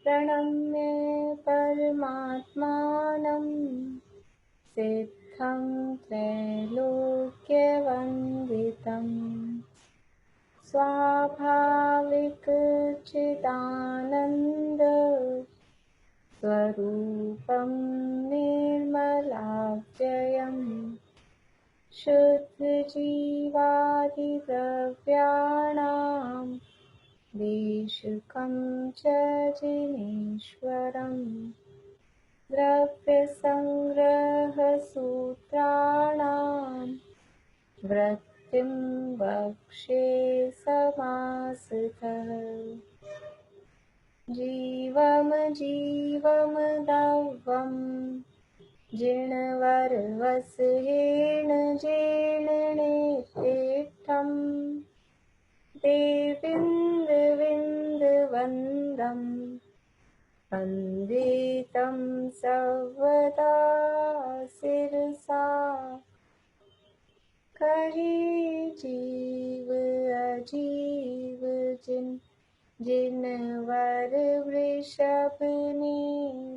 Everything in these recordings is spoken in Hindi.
प्रणम्य परमात्मानं सिद्धं त्रैलोक्यवन्दितं स्वाभाविकचिदानन्द स्वरूपं निर्मलाव्ययम् शुद्धजीवादिद्रव्याणां देशकं च जिनेश्वरम् द्रव्यसंग्रहसूत्राणां वृत्तिं वक्ष्ये समासतः जीवमजीवमदव्यं जिणवरवसहेण जीर्णनेत्रेष्ठं देवीन्द्रविन्दवन्दं वन्दे तं सर्वदा शिरसा कहे जीव अजीव जिनवर वृषभ ने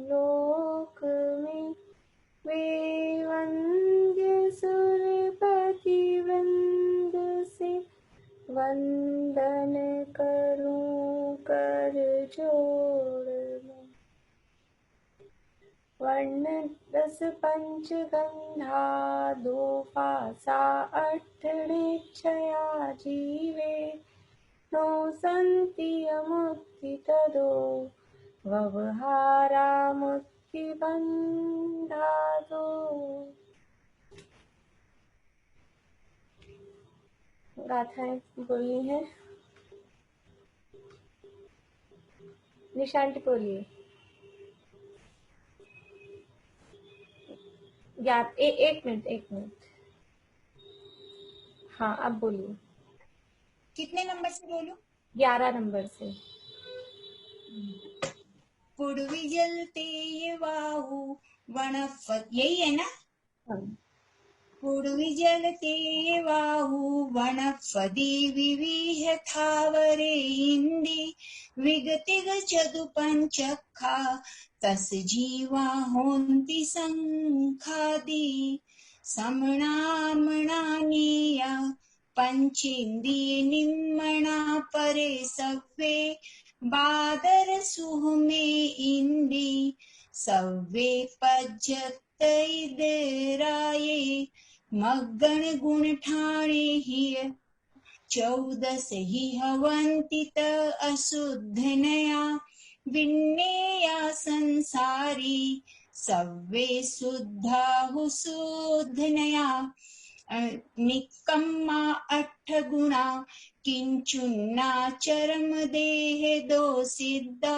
लोक में वे वंद्य सुरपति वृंद से वंदन करूं कर जोड़ में वर्ण रस पंचगंधा दो पासा अठड़े छया जीवे नो संति मुक्ति तदो व्यवहारा मुक्ति बंधा दो। गाथाएं बोली है, निशांत बोलिए। एक मिनट। हाँ अब बोलिए। कितने नंबर से बोलूं? 11 नंबर से। पूर्वी जलते ये वाहु वनस्पत, यही है ना? हाँ। पूर्वी जलते ये वाहु वनस्पति विविह थावरे हिंदी विगतिग चतु पंचखा तस जीवा होन्ति संखादि समणामणानीया पंचेन्द्रिय निम्मणा परे सव्वे बादर सुह में इंद्री सव्वे पज्जतैदराये मग्गण गुण ठाणे हिय 14 ही हवन्ति त अशुद्धनया विन्नेया संसारी सव्वे शुद्धा हुशुद्धनया निकम्मा 8 गुणा किंचुन्ना चरम देह दो सिद्धा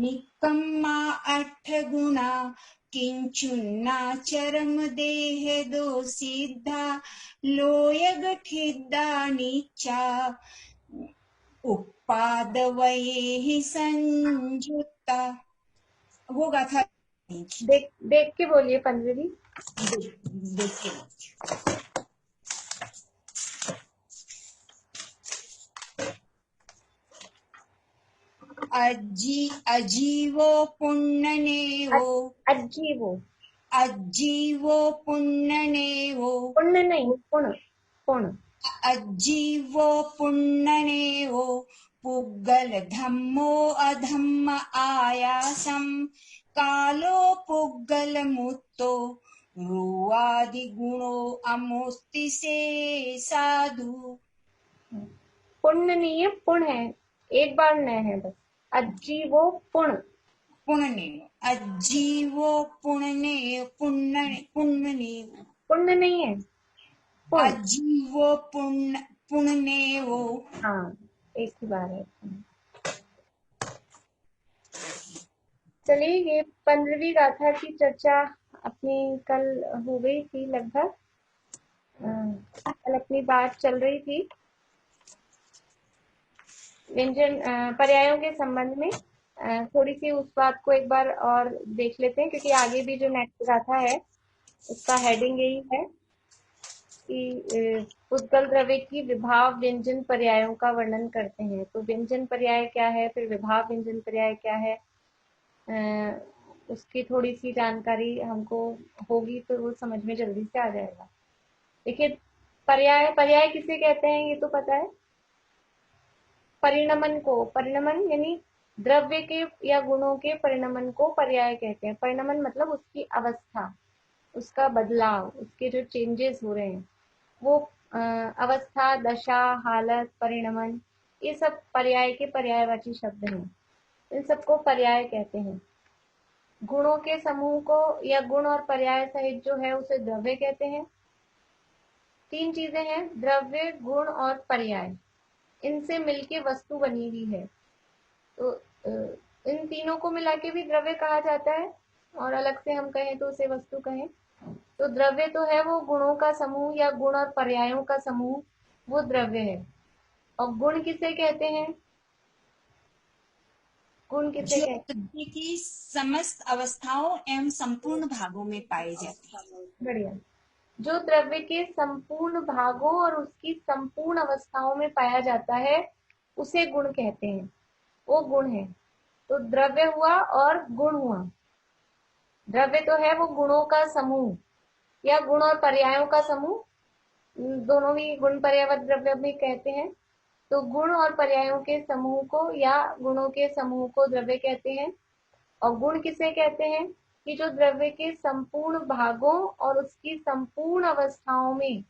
निकम्मा 8 गुणा किंचुन्ना चरम देह दो सिद्धा लोय गठिद्दा नीचा उपादवये ही संयुक्ता। होगा था देख के बोलिए पंद्रहवीं। देखिए अजीवो पुण्यनेवो अजीवो पुण्यनेवो पुण्य नहीं पुण्य अजीवो पुण्यनेवो पुग्गल धम्मो अधम्म आयासम कालो पुग्गल मुत्तो रुवादि गुणो अमुस्ति से साधु। पुण्य नहीं है, पुण्य है, एक बार न है बस। अजीवो पुण्य अजीवो पुण्य नहीं है, अजीवो पुण्यनेवो। हाँ एक ही बार है। चलिए ये 15वीं गाथा की चर्चा अपनी कल हो गई थी लगभग। कल अपनी बात चल रही थी व्यंजन पर्यायों के संबंध में। थोड़ी सी उस बात को एक बार और देख लेते हैं, क्योंकि आगे भी जो नेक्स्ट गाथा है उसका हेडिंग यही है। कि पुद्गल द्रव्य की विभाव व्यंजन पर्यायों का वर्णन करते हैं। तो व्यंजन पर्याय क्या है, फिर विभाव व्यंजन पर्याय क्या है, उसकी थोड़ी सी जानकारी हमको होगी तो वो समझ में जल्दी से आ जाएगा। देखिए, पर्याय पर्याय किसे कहते हैं ये तो पता है। परिणमन को, परिणमन यानी द्रव्य के या गुणों के परिणमन को पर्याय कहते हैं। परिणमन मतलब उसकी अवस्था, उसका बदलाव, उसके जो चेंजेस हो रहे हैं वो अवस्था, दशा, हालत, परिणमन, ये सब पर्याय के पर्यायवाची शब्द हैं। इन सबको पर्याय कहते हैं। गुणों के समूह को या गुण और पर्याय सहित जो है उसे द्रव्य कहते हैं। तीन चीजें हैं, द्रव्य, गुण और पर्याय, इनसे मिलके वस्तु बनी हुई है। तो इन तीनों को मिला के भी द्रव्य कहा जाता है, और अलग से हम कहें तो उसे वस्तु कहें। तो द्रव्य तो है वो गुणों का समूह या गुण और पर्यायों का समूह, वो द्रव्य है। और गुण किसे कहते हैं, गुण किसे जो कहते हैं? द्रव्य की समस्त अवस्थाओं एवं संपूर्ण भागों में पाए जाते हैं। बढ़िया। जो द्रव्य के संपूर्ण भागों और उसकी संपूर्ण अवस्थाओं में पाया जाता है उसे गुण कहते हैं, वो गुण है। तो द्रव्य हुआ और गुण हुआ। द्रव्य तो है वो गुणों का समूह या गुण और पर्यायों का समूह, दोनों ही गुण पर्यायवत द्रव्य भी कहते हैं। तो गुण और पर्यायों के समूह को या गुणों के समूह को द्रव्य कहते हैं। और गुण किसे कहते हैं, कि जो द्रव्य के संपूर्ण भागों और उसकी संपूर्ण अवस्थाओं में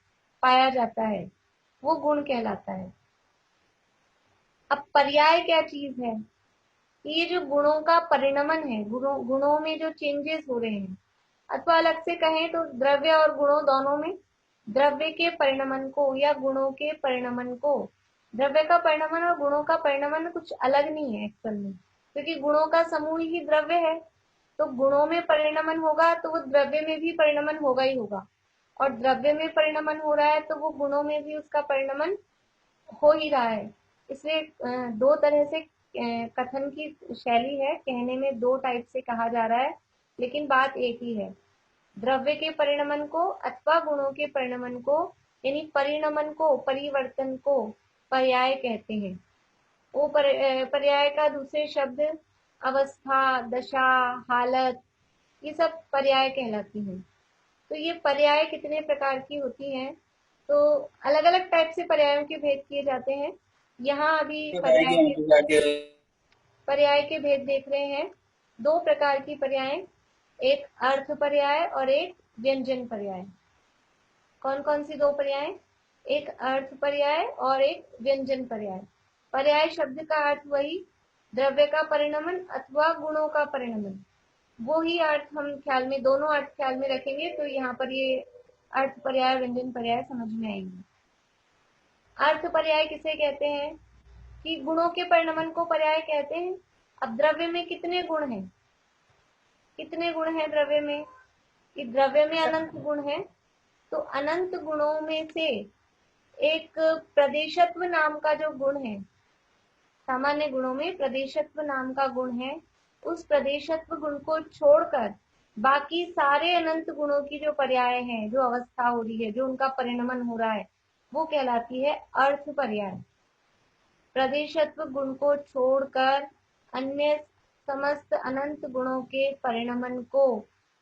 पाया जाता है वो गुण कहलाता है। अब पर्याय क्या चीज है, ये जो गुणों का परिणमन है, गुणों में जो चेंजेस हो रहे हैं, अथवा अलग से कहें तो द्रव्य और गुणों दोनों में द्रव्य के परिणमन को या गुणों के परिणमन को, द्रव्य का परिणमन और गुणों का परिणमन कुछ अलग नहीं है एक्चुअल में, क्योंकि गुणों का समूह ही द्रव्य है। तो गुणों में परिणमन होगा तो वो द्रव्य में भी परिणमन होगा ही होगा, और द्रव्य में परिणमन हो रहा है तो वो गुणों में भी उसका परिणमन हो ही रहा है। इसलिए दो तरह से कथन की शैली है, कहने में दो टाइप से कहा जा रहा है, लेकिन बात एक ही है। द्रव्य के परिणमन को अथवा गुणों के परिणमन को, यानी परिणमन को, परिवर्तन को पर्याय कहते हैं। वो पर्याय का दूसरे शब्द अवस्था, दशा, हालत, ये सब पर्याय कहलाती हैं। तो ये पर्याय कितने प्रकार की होती हैं, तो अलग अलग टाइप से पर्यायों के भेद किए जाते हैं। यहाँ अभी पर्याय के भेद देख रहे हैं। दो प्रकार की पर्याय, एक अर्थ पर्याय और एक व्यंजन पर्याय। कौन कौन सी दो पर्याय, एक अर्थ पर्याय और एक व्यंजन पर्याय। पर्याय शब्द का अर्थ वही द्रव्य का परिणमन अथवा गुणों का परिणमन, वो ही अर्थ हम ख्याल में, दोनों अर्थ ख्याल में रखेंगे तो यहाँ पर ये अर्थ पर्याय व्यंजन पर्याय समझ में आएंगे। अर्थ पर्याय किसे कहते हैं, कि गुणों के परिणमन को पर्याय कहते हैं। अब द्रव्य में कितने गुण हैं, कितने गुण हैं द्रव्य में, कि द्रव्य में अनंत गुण है। तो अनंत गुणों में से एक प्रदेशत्व नाम का जो गुण है, सामान्य गुणों में प्रदेशत्व नाम का गुण है, उस प्रदेशत्व गुण को छोड़कर बाकी सारे अनंत गुणों की जो पर्याय हैं, जो अवस्था हो रही है, जो उनका परिणमन हो रहा है, वो कहलाती है अर्थ पर्याय। प्रदेशत्व गुण को छोड़कर अन्य समस्त अनंत गुणों के परिणमन को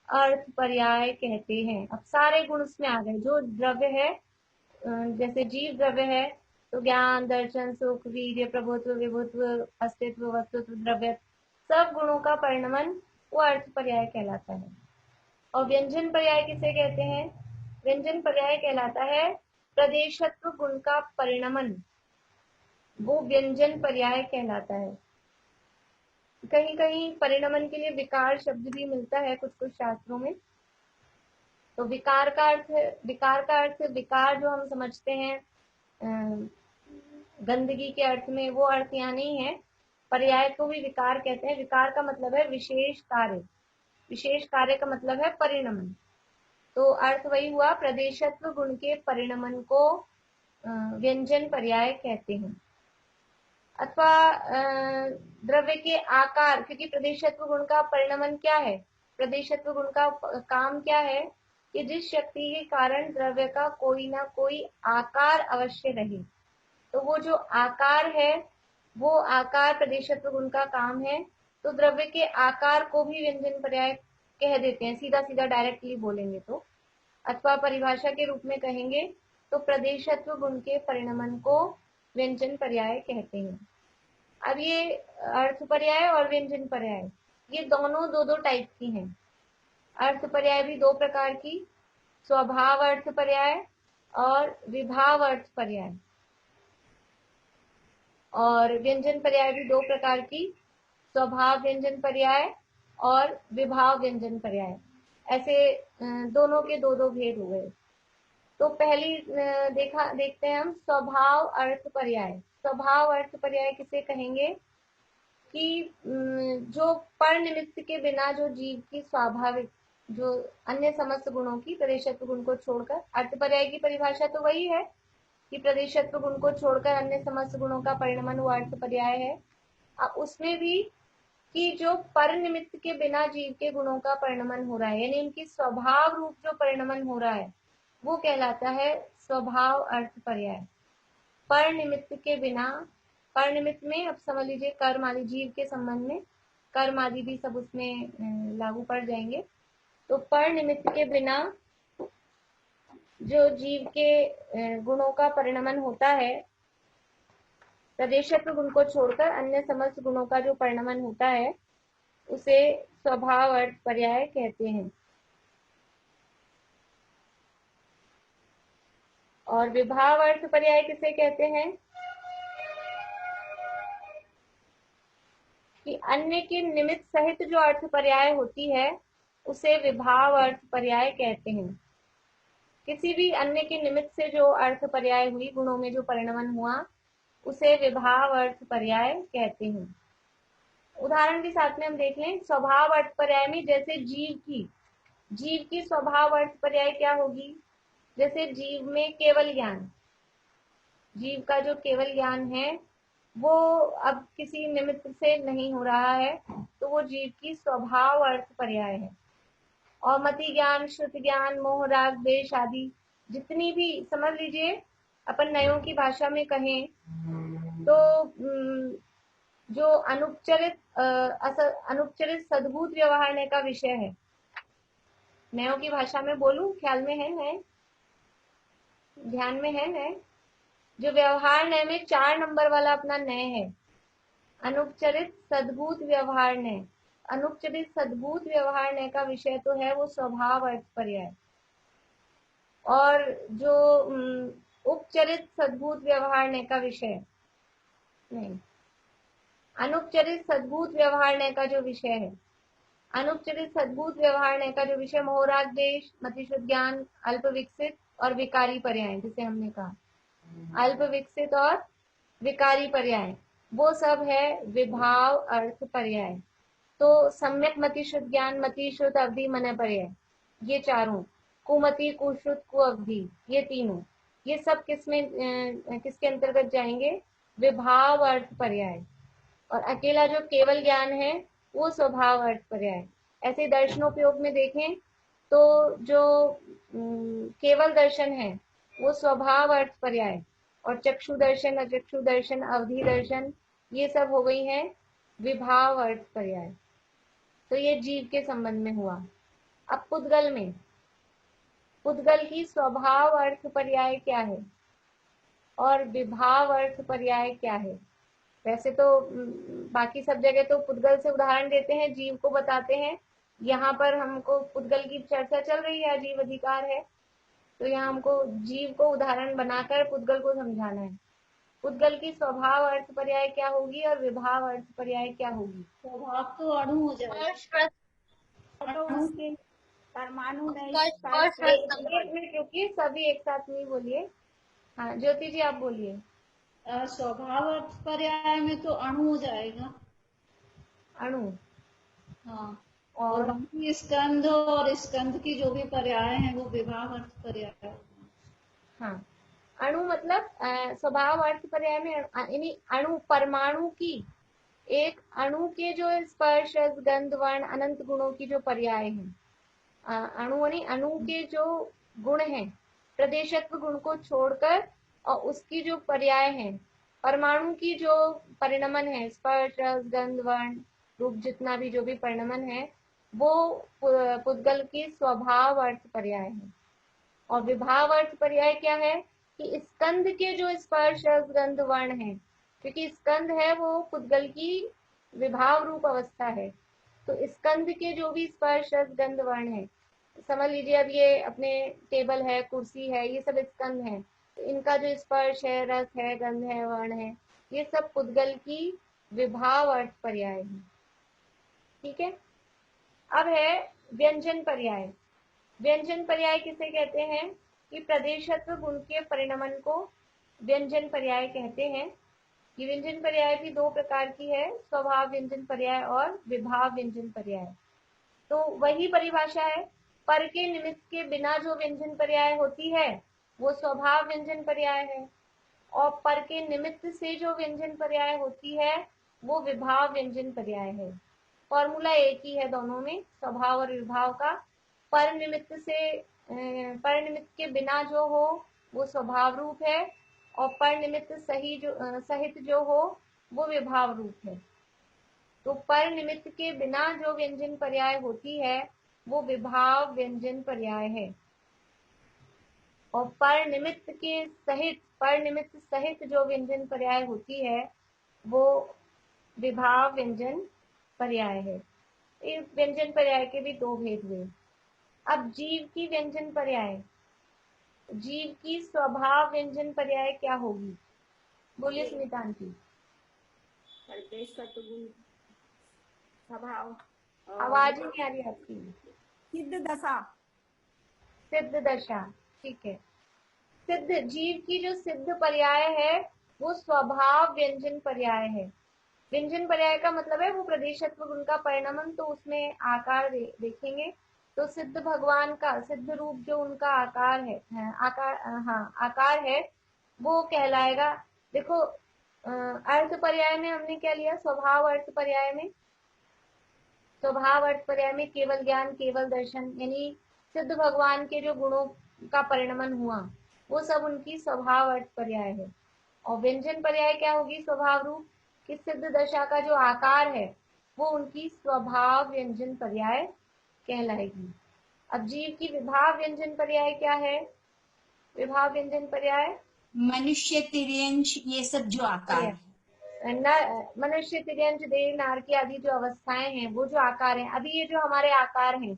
अर्थ पर्याय कहते हैं। अब सारे गुण उसमें आ गए, जो द्रव्य है, जैसे जीव द्रव्य है तो ज्ञान, दर्शन, सुख, वीर्य, प्रभुत्व, विभुत्व, अस्तित्व, वस्तुत्व, द्रव्य, सब गुणों का परिणमन वो अर्थ पर्याय कहलाता है। और व्यंजन पर्याय किसे कहते हैं, व्यंजन पर्याय कहलाता है प्रदेशत्व गुण का परिणमन, वो व्यंजन पर्याय कहलाता है। कहीं कहीं परिणमन के लिए विकार शब्द भी मिलता है कुछ कुछ शास्त्रों में। तो विकार का अर्थ, विकार का अर्थ, विकार जो हम समझते हैं गंदगी के अर्थ में, वो अर्थ यहाँ नहीं है। पर्याय को भी विकार कहते हैं। विकार का मतलब है विशेष कार्य, विशेष कार्य का मतलब है परिणमन। तो अर्थ वही हुआ, प्रदेशत्व गुण के परिणमन को व्यंजन पर्याय कहते हैं। अथवा द्रव्य के आकार, क्योंकि प्रदेशत्व गुण का परिणमन क्या है, प्रदेशत्व गुण का काम क्या है, कि जिस शक्ति के कारण द्रव्य का कोई ना कोई आकार अवश्य रहे। तो वो जो आकार है, वो आकार प्रदेशत्व गुण का काम है। तो द्रव्य के आकार को भी व्यंजन पर्याय कह देते हैं, सीधा सीधा डायरेक्टली बोलेंगे तो। अथवा परिभाषा के रूप में कहेंगे तो प्रदेशत्व गुण के परिणमन को व्यंजन पर्याय कहते हैं। अब ये अर्थ पर्याय और व्यंजन पर्याय, ये दोनों दो दो टाइप की हैं। अर्थ पर्याय भी दो प्रकार की, स्वभाव अर्थ पर्याय और विभाव अर्थ पर्याय। और व्यंजन पर्याय भी दो प्रकार की, स्वभाव व्यंजन पर्याय और विभाव व्यंजन पर्याय। ऐसे दोनों के दो दो भेद हो गए। तो पहली देखते हैं हम स्वभाव अर्थ पर्याय। स्वभाव अर्थ पर्याय किसे कहेंगे कि जो पर निमित्त के बिना जो जीव की स्वाभाविक जो अन्य समस्त गुणों की प्रदेशत्व गुण को छोड़कर, अर्थ पर्याय की परिभाषा तो वही है कि प्रदेशत्व गुण को छोड़कर अन्य समस्त गुणों का परिणमन वो अर्थ पर्याय है। अब उसमें भी कि जो पर निमित्त के बिना जीव के गुणों का परिणमन हो रहा है, यानी उनकी स्वभाव रूप जो परिणमन हो रहा है, वो कहलाता है स्वभाव अर्थ पर्याय। पर निमित्त के बिना, पर निमित्त में अब समझ लीजिए कर्म आदि, जीव के संबंध में कर्म आदि भी सब उसमें लागू पड़ जाएंगे। तो पर निमित्त के बिना जो जीव के गुणों का परिणमन होता है, प्रदेशत्व गुण को छोड़कर अन्य समस्त गुणों का जो परिणमन होता है, उसे स्वभाव अर्थ पर्याय कहते हैं। और विभाव अर्थ पर्याय किसे कहते हैं कि अन्य के निमित्त सहित जो अर्थ पर्याय होती है, उसे विभाव अर्थ पर्याय कहते हैं। किसी भी अन्य के निमित्त से जो अर्थ पर्याय हुई, गुणों में जो परिणमन हुआ, उसे विभाव अर्थ पर्याय कहते हैं। उदाहरण के साथ में हम देख लें। स्वभाव अर्थ पर्याय में जैसे जीव की स्वभाव अर्थ पर्याय क्या होगी? जैसे जीव में केवल ज्ञान, जीव का जो केवल ज्ञान है वो अब किसी निमित्त से नहीं हो रहा है, तो वो जीव की स्वभाव अर्थ पर्याय है। और मति ज्ञान, श्रुति ज्ञान, मोह राग द्वेष आदि जितनी भी, समझ लीजिए अपन नयों की भाषा में कहें तो जो अनुपचरित सद्भूत व्यवहारने का विषय है, नयों की भाषा में बोलूं, ख्याल में है, ध्यान में है, जो व्यवहार नय में 4 नंबर वाला अपना नय है, अनुपचरित सद्भूत व्यवहार नय। अनुपचरित सद्भूत व्यवहार नय का विषय तो है वो स्वभाव अर्थ पर्याय। और जो उपचरित सद्भूत व्यवहार नय का विषय नहीं, अनुपचरित सद्भूत व्यवहार नय का जो विषय है, अनुपचरित सद्भूत व्यवहार नय का जो विषय मोहराग देश, मतिशुद्ध ज्ञान, अल्प विकसित और विकारी पर्याय, जिसे हमने कहा अल्प विकसित और विकारी पर्याय, वो सब है विभाव अर्थ पर्याय। तो सम्यक मतिशुद्ध ज्ञान, मतिशुद्ध अवधि मन पर्याय, ये चारों, कुमति, कुश्रुत, कुअवधि, ये तीनों, ये सब किसके अंतर्गत जाएंगे? विभाव अर्थ पर्याय। और अकेला जो केवल ज्ञान है वो स्वभाव अर्थ पर्याय। ऐसे दर्शनोपयोग में देखें तो जो केवल दर्शन है वो स्वभाव अर्थ पर्याय, और चक्षु दर्शन, अचक्षु दर्शन, अवधि दर्शन, ये सब हो गई हैं विभाव अर्थ पर्याय। तो ये जीव के संबंध में हुआ। अब पुद्गल में, पुद्गल की स्वभाव अर्थ पर्याय क्या है और विभाव अर्थ पर्याय क्या है? वैसे तो बाकी सब जगह तो पुद्गल से उदाहरण देते हैं, जीव को बताते हैं। यहाँ पर हमको पुद्गल की चर्चा चल रही है, जीव अधिकार है, तो यहाँ हमको जीव को उदाहरण बनाकर पुद्गल को समझाना है। पुद्गल की स्वभाव अर्थ पर्याय क्या होगी और विभाव अर्थ पर्याय क्या होगी? स्वभाव तो अणु हो जाएगा, अणु के परमाणु एक मिनट रुकिए, सभी एक साथ नहीं बोलिए। हाँ ज्योति जी आप बोलिए। स्वभाव अर्थ पर्याय में तो अणु हो जाएगा, अणु। हाँ। और बाकी स्कंध और स्कंध की जो भी पर्याय हैं वो विभाव अर्थ पर्याय। हाँ, अणु मतलब स्वभाव अर्थ पर्याय में यानी अणु, परमाणु की, एक अणु के जो स्पर्श, गंध, वर्ण, अनंत गुणों की जो पर्याय है, अणु यानी अणु के जो गुण हैं, प्रदेशत्व गुण को छोड़कर, और उसकी जो पर्याय है, परमाणु की जो परिणमन है, स्पर्श रस गंध वर्ण रूप, जितना भी जो भी परिणमन है, वो पुद्गल की स्वभाव अर्थ पर्याय है। और विभाव अर्थ पर्याय क्या है कि स्कंद के जो स्पर्श रस गंध वर्ण है, क्योंकि स्कंद है वो पुद्गल की विभाव रूप अवस्था है, तो स्कंद के जो भी स्पर्श रस गंध वर्ण है, समझ लीजिए अब ये अपने टेबल है, कुर्सी है, ये सब स्कंद है, तो इनका जो स्पर्श है, रस है, गंध है, वर्ण है, ये सब पुद्गल की विभाव अर्थ पर्याय है। ठीक है। अब है व्यंजन पर्याय। व्यंजन पर्याय किसे कहते हैं कि प्रदेशत्व गुण के परिणमन को व्यंजन पर्याय कहते हैं। ये व्यंजन पर्याय भी दो प्रकार की है, स्वभाव व्यंजन पर्याय और विभाव व्यंजन पर्याय। तो वही परिभाषा है, पर के निमित्त के बिना जो व्यंजन पर्याय होती है वो स्वभाव व्यंजन पर्याय है, और पर के निमित्त से जो व्यंजन पर्याय होती है वो विभाव व्यंजन पर्याय है। फॉर्मूला एक ही है दोनों में, स्वभाव और विभाव का। पर निमित्त से पर निमित्त के बिना जो हो वो स्वभाव रूप है, और पर निमित्त सहित जो हो वो विभाव रूप है। तो पर निमित्त के बिना जो व्यंजन पर्याय होती है वो विभाव व्यंजन पर्याय है, और पर निमित्त सहित जो व्यंजन पर्याय होती है वो विभाव व्यंजन पर्याय है। इस व्यंजन पर्याय के भी दो भेद हुए। अब जीव की व्यंजन पर्याय, जीव की स्वभाव व्यंजन पर्याय क्या होगी? बोलिए सुनीता आंटी। स्वभाव, आवाज ही नहीं आ रही आपकी। सिद्ध दशा, सिद्ध दशा, ठीक है। सिद्ध, जीव की जो सिद्ध पर्याय है वो स्वभाव व्यंजन पर्याय है। व्यंजन पर्याय का मतलब है वो प्रदेशत्व गुण का परिणमन, तो उसमें आकार देखेंगे, तो सिद्ध भगवान का सिद्ध रूप जो उनका आकार है, आकार है, वो कहलाएगा। देखो अर्थ पर्याय में हमने क्या लिया, स्वभाव अर्थ पर्याय में, स्वभाव अर्थ पर्याय में केवल ज्ञान, केवल दर्शन, यानी सिद्ध भगवान के जो गुणों का परिणमन हुआ वो सब उनकी स्वभाव अर्थ पर्याय है। और व्यंजन पर्याय क्या होगी? स्वभाव रूप कि सिद्ध दशा का जो आकार है वो उनकी स्वभाव व्यंजन पर्याय कहलाएगी। अब जीव की विभाव व्यंजन पर्याय क्या है? विभाव व्यंजन पर्याय मनुष्य, तिर्यंश, ये सब जो आकार, मनुष्य, तिर्यंश, देव, नारकी आदि जो अवस्थाएं हैं, वो जो आकार हैं, अभी ये जो हमारे आकार हैं,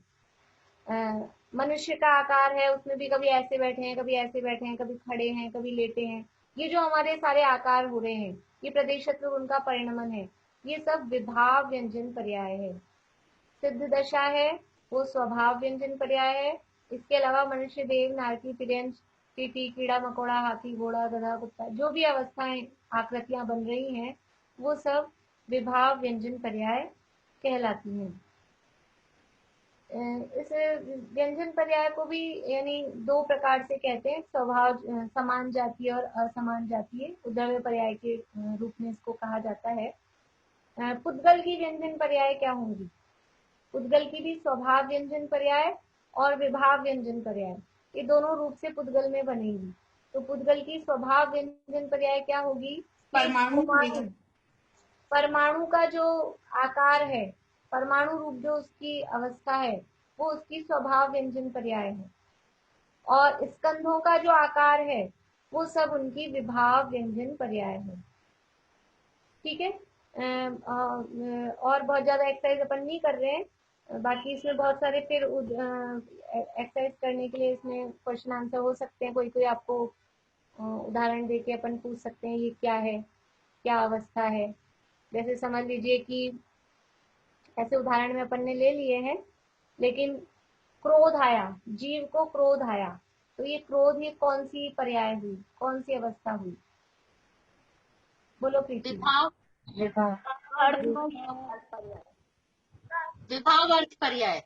मनुष्य का आकार है, उसमें भी कभी ऐसे बैठे हैं, कभी ऐसे बैठे हैं, कभी खड़े हैं, कभी लेटे हैं, ये जो हमारे सारे आकार हो रहे हैं, ये प्रदेशत्व उनका परिणमन है, ये सब विभाव व्यंजन पर्याय है। सिद्ध दशा है वो स्वभाव व्यंजन पर्याय है। इसके अलावा मनुष्य, देव, नारकी, तिर्यंश, टीटी, कीड़ा मकोड़ा, हाथी, घोड़ा, गधा, कुत्ता, जो भी अवस्थाएं आकृतियां बन रही हैं वो सब विभाव व्यंजन पर्याय कहलाती हैं। इस व्यंजन पर्याय को भी यानी दो प्रकार से कहते हैं, स्वभाव समान जातीय और असमान जातीय, उद्रव्य पर्याय के रूप में इसको कहा जाता है। पुद्गल की व्यंजन पर्याय क्या होंगी? पुद्गल की भी स्वभाव व्यंजन पर्याय और विभाव व्यंजन पर्याय, ये दोनों रूप से पुद्गल में बनेगी। तो पुद्गल की स्वभाव व्यंजन पर्याय क्या होगी? परमाणु, परमाणु का जो आकार है, परमाणु रूप जो उसकी अवस्था है, वो उसकी स्वभाव व्यंजन पर्याय है, और स्कंधों का जो आकार है वो सब उनकी विभाव व्यंजन पर्याय है। ठीक है। और बहुत ज्यादा एक्सरसाइज अपन नहीं कर रहे हैं, बाकी इसमें बहुत सारे फिर एक्सरसाइज करने के लिए इसमें क्वेश्चन आंसर हो सकते हैं, कोई कोई आपको उदाहरण देके अपन पूछ सकते हैं ये क्या है, क्या अवस्था है। जैसे समझ लीजिए कि ऐसे उदाहरण में अपन ने ले लिए हैं, लेकिन क्रोध आया, जीव को क्रोध आया, तो ये क्रोध ये कौन सी पर्याय हुई, कौन सी अवस्था हुई? बोलो प्रीति। विभाव अर्थ पर्याय।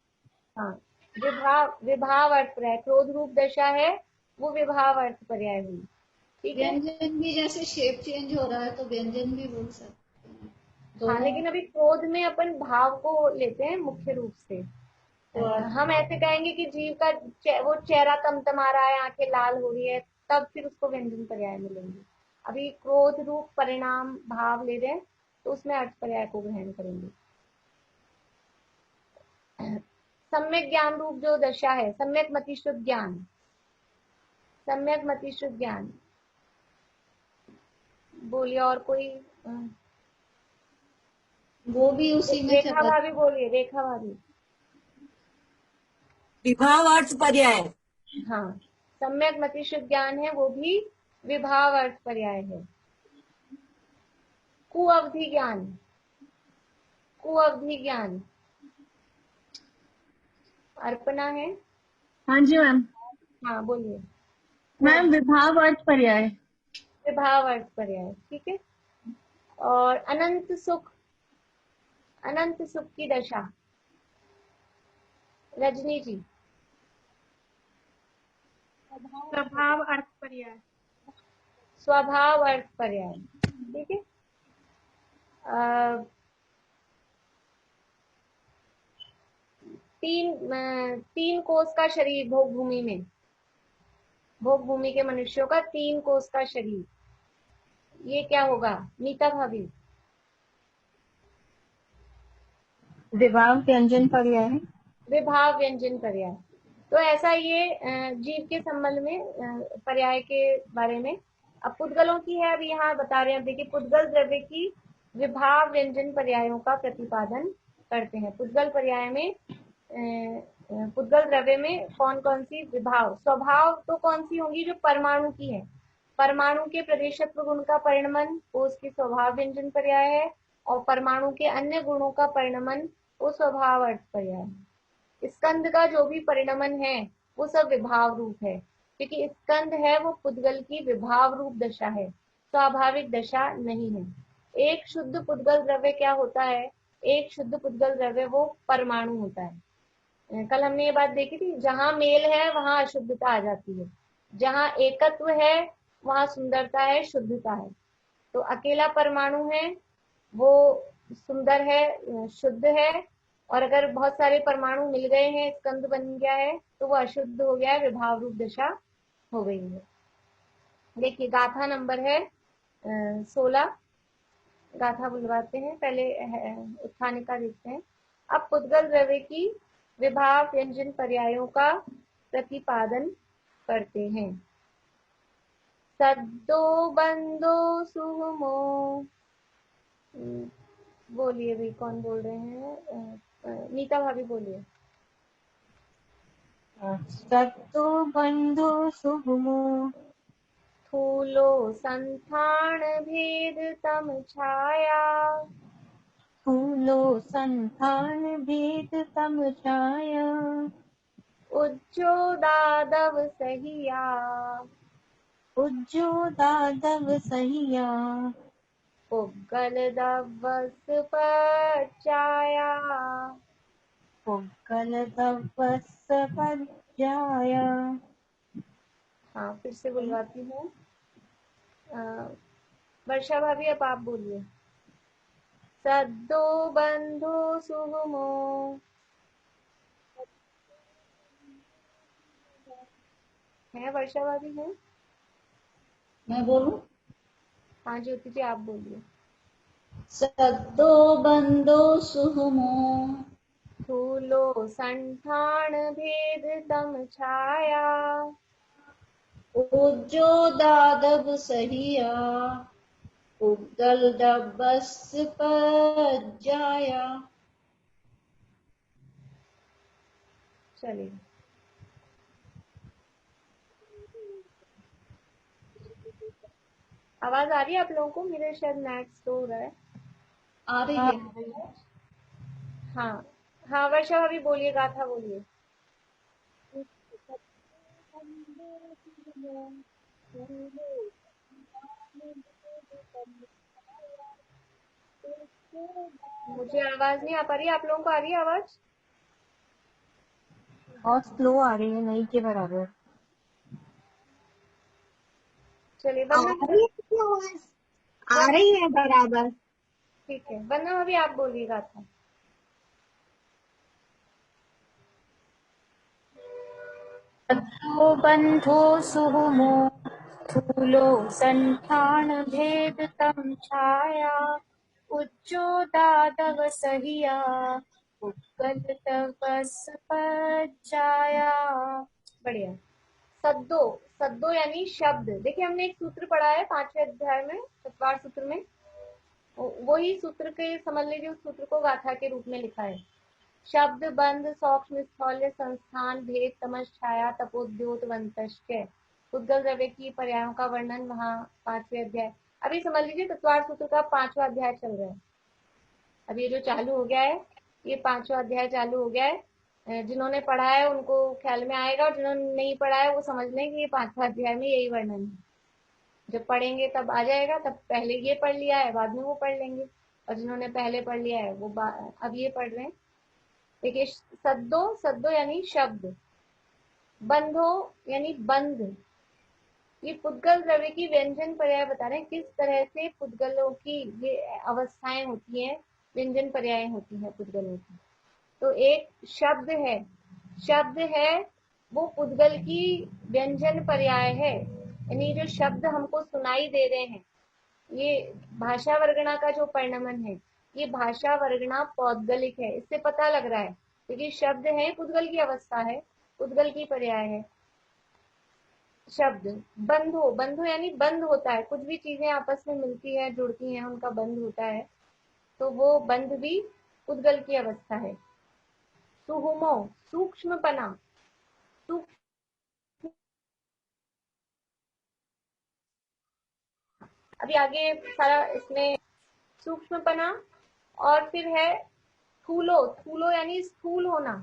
हाँ, विभाव अर्थ पर्याय, क्रोध रूप दशा है वो विभाव अर्थ पर्याय हुई। ठीक है। व्यंजन भी जैसे शेप चेंज हो रहा है तो व्यंजन भी बोल सकते हैं। हाँ, लेकिन अभी क्रोध में अपन भाव को लेते हैं मुख्य रूप से, हम ऐसे कहेंगे कि जीव का वो चेहरा तमतमा रहा है, आंखें लाल हो रही है, तब फिर उसको व्यंजन पर्याय मिलेंगे। अभी क्रोध रूप परिणाम भाव ले रहे हैं तो उसमें अर्थ पर्याय को ग्रहण करेंगे। सम्यक ज्ञान रूप जो दशा है, सम्यक मतिशुद्ध ज्ञान, सम्यक मतिशुद्ध ज्ञान, बोलिए और कोई। वो भी उसी में रेखा चला। भाभी बोलिए, रेखा भाभी। विभाव अर्थ पर्याय। हाँ, सम्यक मतिशुद्ध ज्ञान है, वो भी विभाव अर्थ पर्याय है। कुअवधि ज्ञान, कुअवधि ज्ञान अर्पणा है। हाँ जी मैम। हाँ बोलिए। मैम विभाव अर्थ पर्याय। विभाव अर्थ पर्याय, ठीक है। और अनंत सुख, अनंत सुख की दशा, रजनी जी। प्रभाव अर्थ पर्याय। स्वभाव अर्थ पर्याय, ठीक है। तीन कोस का शरीर भोग भूमि में, भोग भूमि के मनुष्यों का 3 कोस का शरीर, ये क्या होगा नीता भाभी? विभाव व्यंजन पर्याय। विभाव व्यंजन पर्याय। तो ऐसा ये जीव के संबंध में पर्याय के बारे में। अब पुद्गलों की है, अभी यहाँ बता रहे हैं। देखिए, पुद्गल द्रव्य की विभाव व्यंजन पर्यायों का प्रतिपादन करते हैं। पुद्गल पर्याय में पुद्गल द्रव्य में कौन कौन सी विभाव, स्वभाव तो कौन सी होंगी जो परमाणु की है, परमाणु के प्रदेशत्व गुण का परिणमन वो उसकी स्वभाव व्यंजन पर्याय है, और परमाणु के अन्य गुणों का परिणमन वो स्वभाव अर्थ पर्याय है। स्कंद का जो भी परिणमन है वो सब विभाव रूप है, क्योंकि स्कंद है वो पुद्गल की विभाव रूप दशा है, स्वाभाविक दशा नहीं है। एक शुद्ध पुद्गल द्रव्य क्या होता है? एक शुद्ध पुद्गल द्रव्य वो परमाणु होता है। कल हमने ये बात देखी थी, जहां मेल है वहां अशुद्धता आ जाती है, जहां एकत्व है वहां सुंदरता है, शुद्धता है। तो अकेला परमाणु है वो सुंदर है, शुद्ध है, और अगर बहुत सारे परमाणु मिल गए हैं, स्कंद बन गया है, तो वो अशुद्ध हो गया है, विभाव रूप दशा हो गई है। देखिए गाथा नंबर है 16, गाथा बुलवाते हैं, पहले उत्थानिका देखते हैं। अब पुद्गल द्रव्य की विभाव व्यंजन पर्यायों का प्रतिपादन करते हैं। सद्दो बंदो सुहमो, बोलिए भाई, कौन बोल रहे हैं? नीता भाभी बोलिए। सत्तो बंधु सुगमो, थूलो संथान भेद तम छाया, फूलो संथान भेद तम छाया, उज्जो दादव सहिया, उज्जो दादव सहिया, पुग्गल दवस पचाया, पुग्गल दवस पज्जाया। हाँ फिर से बुलवाती हूँ। वर्षा भाभी अब आप बोलिए। सद्दो बंधु सुगमो, है वर्षा भाभी है? मैं बोलूं? हाँ ज्योति जी आप बोलिए। सद्दो बंदो सुहमो, थूलो संठान भेद तम छाया, उज्जो दादव सहिया, उगल डबस पज्जाया। चलिए। आवाज आ रही है आप लोगों को? मेरे शायद नेट स्लो हो रहा है। आ रही है। हाँ हाँ वर्षा भाभी बोलिए, गाथा बोलिए। मुझे आवाज नहीं आ पा रही, आप लोगों को आ रही है आवाज? बहुत स्लो आ रही है, नहीं के बराबर। चलिए आ वंदना, रही है आवाज? आ रही है बराबर। ठीक है, वंदना भाभी आप बोलिए गाथा। सत्तो बन्धो सुहुमो स्थूलो संठान भेद तम छाया उच्चोदातव सहिया उद्गल तपस पज्जाया। बढ़िया। सद्दो, सद्दो यानी शब्द। देखिए हमने एक सूत्र पढ़ा है 5वें अध्याय में, चतवार सूत्र में, वही सूत्र के समझ लीजिए, उस सूत्र को गाथा के रूप में लिखा है। शब्द बंध सौक्ष्म स्थौल्य संस्थान भेद तमस छाया तपोद्योत वंतश्च। उद्गल द्रव्य की पर्यायों का वर्णन वहाँ 5वें अध्याय। अभी समझ लीजिए चतवार सूत्र का 5वां अध्याय चल रहा है। अब ये जो चालू हो गया है, ये 5वां अध्याय चालू हो गया है। जिन्होंने पढ़ा है उनको ख्याल में आएगा, और जिन्होंने नहीं पढ़ा है वो समझ लें कि ये 5वां अध्याय में यही वर्णन है। जब पढ़ेंगे तब आ जाएगा, तब पहले ये पढ़ लिया है, बाद में वो पढ़ लेंगे, और जिन्होंने पहले पढ़ लिया है वो अब ये पढ़ रहे हैं। देखिए सद्दो, सद्दो यानी शब्द, बंधो यानी बंध। ये पुद्गल द्रव्य की व्यंजन पर्याय बता रहे हैं, किस तरह से पुद्गलों की ये अवस्थाएं होती हैं, व्यंजन पर्याय होती हैं पुद्गलों की। तो एक शब्द है, शब्द है वो पुद्गल की व्यंजन पर्याय है, यानी जो शब्द हमको सुनाई दे रहे हैं, ये भाषा वर्गणा का जो परिणमन है, ये भाषा वर्गणा पौद्गलिक है, इससे पता लग रहा है, क्योंकि शब्द है पुद्गल की अवस्था है, पुद्गल की पर्याय है शब्द। बंधो, बंधो यानी बंद होता है, कुछ भी चीजें आपस में मिलती है, जुड़ती हैं, उनका बंध होता है, तो वो बंध भी पुद्गल की अवस्था है। सुहुमो, सूक्ष्मपना, सूक्ष्म, अभी आगे सारा इसमें सूक्ष्मपना, और फिर है स्थूलो, स्थूलो यानी स्थूल होना,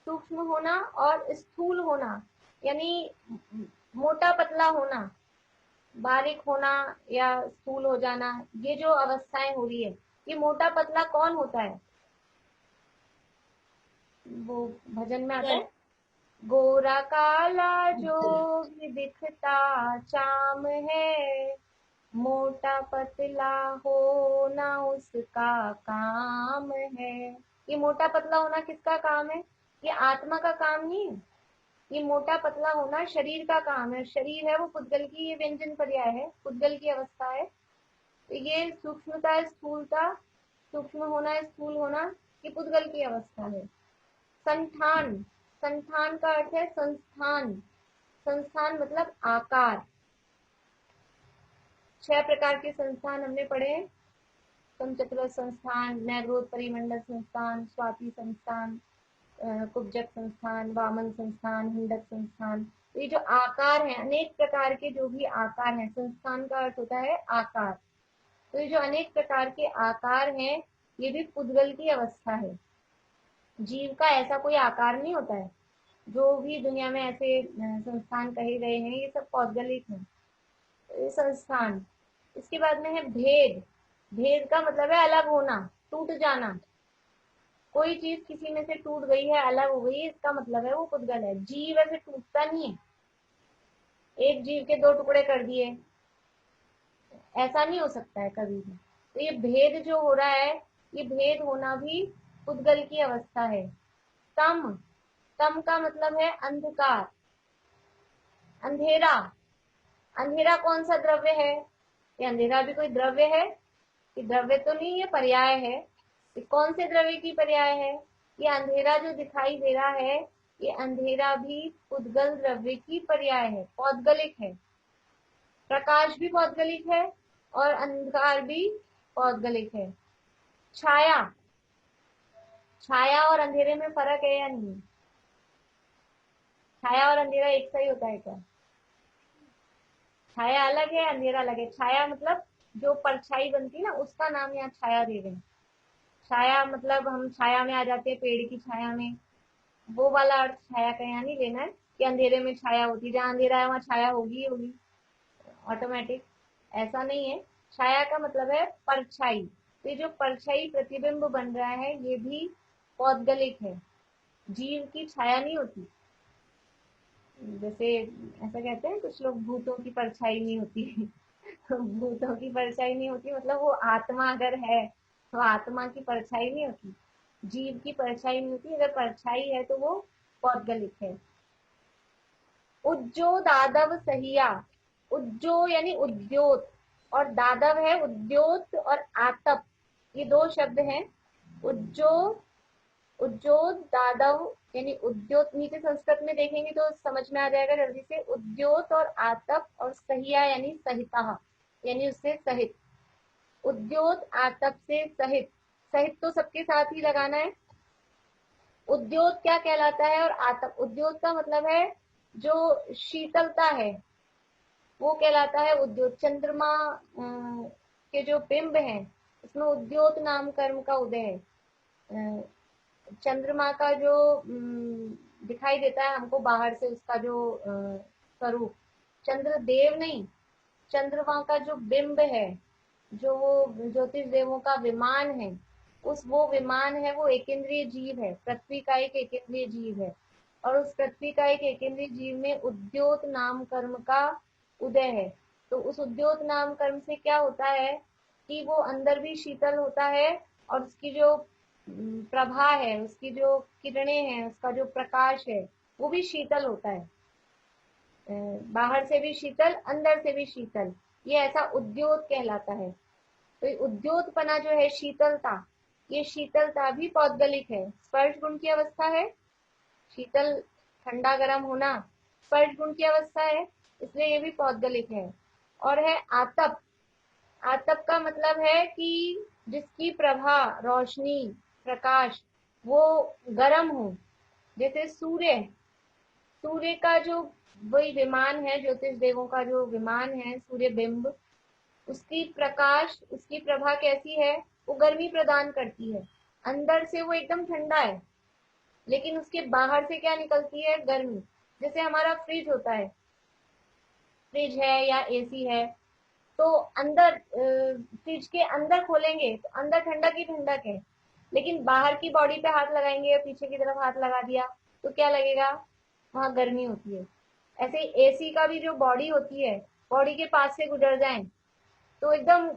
सूक्ष्म होना और स्थूल होना, यानी मोटा पतला होना, बारीक होना या स्थूल हो जाना, ये जो अवस्थाएं हो रही है, ये मोटा पतला कौन होता है? वो भजन में आता है, गोरा काला जो भी दिखता चाम है, मोटा पतला होना उसका काम है। ये मोटा पतला होना किसका काम है? ये आत्मा का काम नहीं है, ये मोटा पतला होना शरीर का काम है। शरीर है वो पुद्गल की, ये व्यंजन पर्याय है, पुद्गल की अवस्था है। तो ये सूक्ष्मता स्थूलता, सूक्ष्म होना स्थूल होना, ये पुद्गल की अवस्था है। संठान, संठान का अर्थ है संस्थान, संस्थान मतलब आकार। 6 प्रकार के संस्थान हमने पढ़े हैं, समचक्र संस्थान, नैग्रोध परिमंडल संस्थान, स्वाति संस्थान, कुब्जक संस्थान, वामन संस्थान, हिंडक संस्थान। तो ये जो आकार है, अनेक प्रकार के जो भी आकार हैं, संस्थान का अर्थ होता है आकार। तो ये जो अनेक प्रकार के आकार हैं, ये भी पुद्गल की अवस्था है। जीव का ऐसा कोई आकार नहीं होता है, जो भी दुनिया में ऐसे संस्थान कहे गए हैं, ये सब पौद्गलिक हैं, ये संस्थान। इसके बाद में है भेद, भेद का मतलब है अलग होना, टूट जाना। कोई चीज किसी में से टूट गई है, अलग हो गई है, इसका मतलब है वो पुद्गल है। जीव ऐसे टूटता नहीं है, एक जीव के 2 टुकड़े कर दिए, ऐसा नहीं हो सकता है कभी भी। तो ये भेद जो हो रहा है, ये भेद होना भी पुद्गल की अवस्था है। तम, तम का मतलब है अंधकार, अंधेरा। अंधेरा कौन सा द्रव्य है? ये अंधेरा भी कोई द्रव्य है? ये द्रव्य तो नहीं, ये पर्याय है। ये कौन से द्रव्य की पर्याय है? ये अंधेरा जो दिखाई दे रहा है, ये अंधेरा भी पुद्गल द्रव्य की पर्याय है, पौद्गलिक है। प्रकाश भी पौद्गलिक है और अंधकार भी पौद्गलिक है। छाया, छाया और अंधेरे में फर्क है या नहीं? छाया और अंधेरा एक सा ही होता है क्या? छाया अलग है, अंधेरा अलग है। छाया मतलब जो परछाई बनती है ना, उसका नाम यहाँ छाया दे रहे हैं। छाया मतलब हम छाया में आ जाते हैं, पेड़ की छाया में, वो वाला अर्थ छाया का यहाँ नहीं लेना है कि अंधेरे में छाया होती है, जहाँ अंधेरा है वहाँ छाया होगी होगी ऑटोमेटिक, ऐसा नहीं है। छाया का मतलब है परछाई। तो ये जो परछाई प्रतिबिंब बन रहा है, ये भी पौद्गलिक है, जीव की छाया नहीं होती। जैसे ऐसा कहते हैं कुछ लोग, भूतों की परछाई नहीं होती भूतों की परछाई नहीं होती मतलब वो आत्मा अगर है तो आत्मा की परछाई नहीं होती, जीव की परछाई नहीं होती। अगर परछाई है तो वो पौद्गलिक है। उज्जो दादव सहिया, उज्जो यानी उद्योत और दादव है उद्योत और आतप, ये दो शब्द हैं। उज्जो, उज्जोत दादव यानी उद्योत, नीचे संस्कृत में देखेंगे तो समझ में आ जाएगा जल्दी से। उद्योत और आतप और सहिया यानी सहिता यानी उससे सहित। उद्योत आतप से सहित, सहित तो सबके साथ ही लगाना है। उद्योत क्या कहलाता है और आतप, उद्योत का मतलब है जो शीतलता है वो कहलाता है उद्योत। चंद्रमा के जो बिंब हैं उसमें उद्योत नाम कर्म का उदय है। चंद्रमा का जो दिखाई देता है हमको बाहर से, उसका जो स्वरूप, चंद्रदेव नहीं, चंद्रमा का जो बिंब है, जो वो ज्योतिष देवों का विमान है, उस वो विमान है, वो एक इंद्रिय जीव है, पृथ्वी का एक इंद्रिय जीव है। और उस पृथ्वी का एक इंद्रिय जीव में उद्योत नाम कर्म का उदय है। तो उस उद्योत नाम कर्म से क्या होता है कि वो अंदर भी शीतल होता है और उसकी जो प्रभा है, उसकी जो किरणें हैं, उसका जो प्रकाश है वो भी शीतल होता है। बाहर से भी शीतल, अंदर से भी शीतल, ये ऐसा उद्योत कहलाता है। तो उद्योतपना जो है, शीतलता, ये शीतलता भी पौद्गलिक है, स्पर्श गुण की अवस्था है। शीतल ठंडा गर्म होना स्पर्श गुण की अवस्था है, इसलिए ये भी पौद्गलिक है। और है आतप, आतप का मतलब है कि जिसकी प्रभा, रोशनी, प्रकाश वो गर्म हो, जैसे सूर्य, सूर्य का जो वही विमान है, ज्योतिष देवों का जो विमान है सूर्य बिंब, उसकी प्रकाश, उसकी प्रभा कैसी है, वो गर्मी प्रदान करती है। अंदर से वो एकदम ठंडा है लेकिन उसके बाहर से क्या निकलती है, गर्मी। जैसे हमारा फ्रिज होता है, फ्रिज है या एसी है, तो अंदर फ्रिज के अंदर खोलेंगे तो अंदर ठंडक ही ठंडक है, लेकिन बाहर की बॉडी पे हाथ लगाएंगे या पीछे की तरफ हाथ लगा दिया तो क्या लगेगा, वहां गर्मी होती है। ऐसे एसी का भी जो बॉडी होती है, बॉडी के पास से गुजर जाए तो एकदम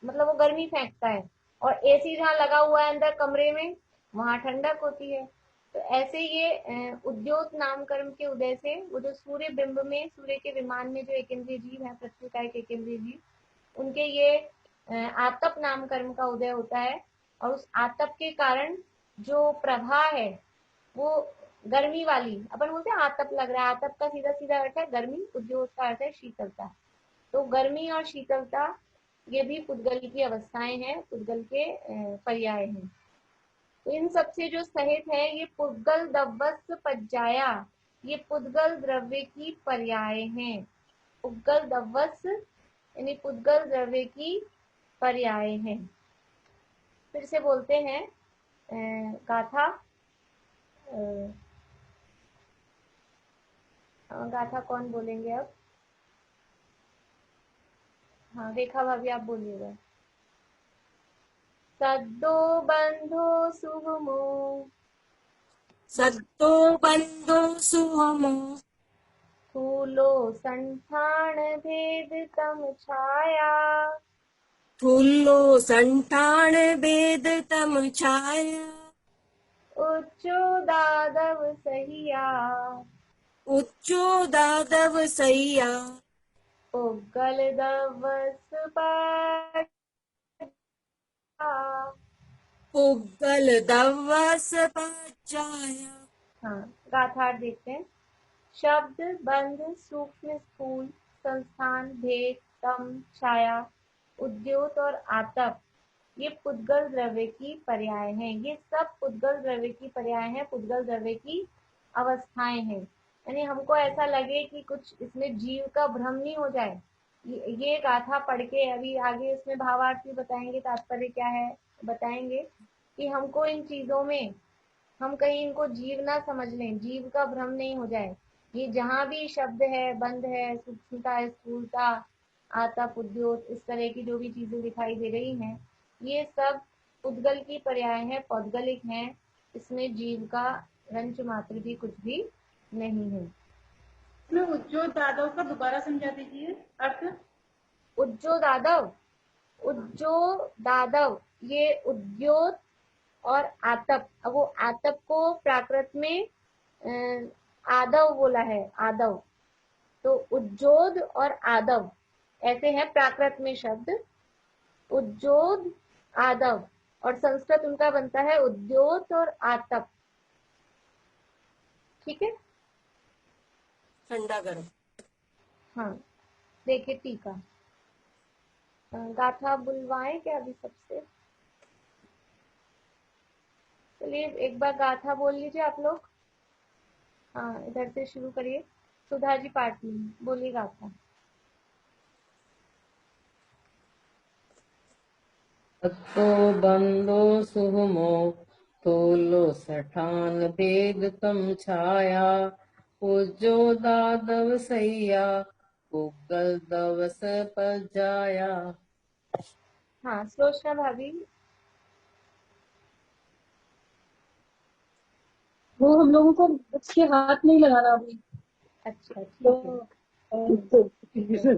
मतलब वो गर्मी फेंकता है, और एसी जहाँ लगा हुआ है अंदर कमरे में वहां ठंडक होती है। तो ऐसे ये उद्योत नाम कर्म के उदय से वो जो सूर्य बिंब में, सूर्य के विमान में जो एक इंद्रिय जीव है, पृथ्वी का एक इंद्रिय जीव, उनके ये आतप नाम कर्म का उदय होता है। और उस आतप के कारण जो प्रभा है वो गर्मी वाली, अपन बोलते हैं आतप लग रहा है, आतप का सीधा सीधा अर्थ है गर्मी, उद्योत का अर्थ है शीतलता। तो गर्मी और शीतलता ये भी पुद्गल की अवस्थाएं हैं, पुद्गल के पर्याय हैं। तो इन सबसे जो सहित है ये पुद्गल दव्वस पज्जाया, ये पुद्गल द्रव्य की पर्याय हैं। पुद्गल दव्वस यानी पुद्गल द्रव्य की पर्याय हैं। फिर से बोलते हैं गाथा, गाथा कौन बोलेंगे अब? हाँ रेखा भाभी आप बोलिएगा। सद्दो बंधो सुगमो, सत्तो बंधो सुहमो, फूलो संठान भेद तम छाया, फूलो संठान भेद तम छाया, उच्चो दादव सहिया, उच्चो दादव सैया, उगल दवस पाया। पुग्गल दव्वस पज्जाया। हाँ गाथार देखते हैं। शब्द बंध सूक्ष्म स्थूल संस्थान भेद तम छाया उद्योत और आतप ये पुद्गल द्रव्य की पर्याय हैं। ये सब पुद्गल द्रव्य की पर्याय हैं, पुद्गल द्रव्य की अवस्थाएं हैं। यानी हमको ऐसा लगे कि कुछ इसमें जीव का भ्रम नहीं हो जाए। ये गाथा पढ़ के अभी आगे इसमें भावार्थ भी बताएंगे, तात्पर्य क्या है बताएंगे, कि हमको इन चीजों में हम कहीं इनको जीव ना समझ लें, जीव का भ्रम नहीं हो जाए। ये जहां भी शब्द है, बंध है, सूक्ष्मता है, स्थूलता, आतप, उद्योत, इस तरह की जो भी चीजें दिखाई दे रही हैं, ये सब उद्गल की पर्याय है, पौद्गलिक हैं। इसमें जीव का रंच मात्र भी कुछ भी नहीं है। इसमें उज्जो दादव का दोबारा समझा दीजिए अर्थ। उज्जो दादव, उज्जो दादव ये उद्योत और आतप। अब वो आतप को प्राकृत में आदव बोला है, आदव। तो उज्जोद और आदव ऐसे हैं प्राकृत में शब्द, उज्जोद आदव, और संस्कृत उनका बनता है उद्योत और आतप। ठीक है। ठंडा गर्म। हाँ, देखिए टीका। गाथा बुलवाएं क्या अभी सबसे? चलिए एक बार गाथा बोल लीजिए आप लोग। हाँ, इधर से शुरू करिए। सुधा जी पाटनी बोलिए गाथा। तत्तो बंधो सुहुमो तोलो सठान भेद तम छाया पूजो दादव सैया पुगल दवस पर जाया। हाँ, सुलोचना भाभी। वो हम लोगों को उसके हाथ नहीं लगाना अभी। अच्छा, तो ठीक है।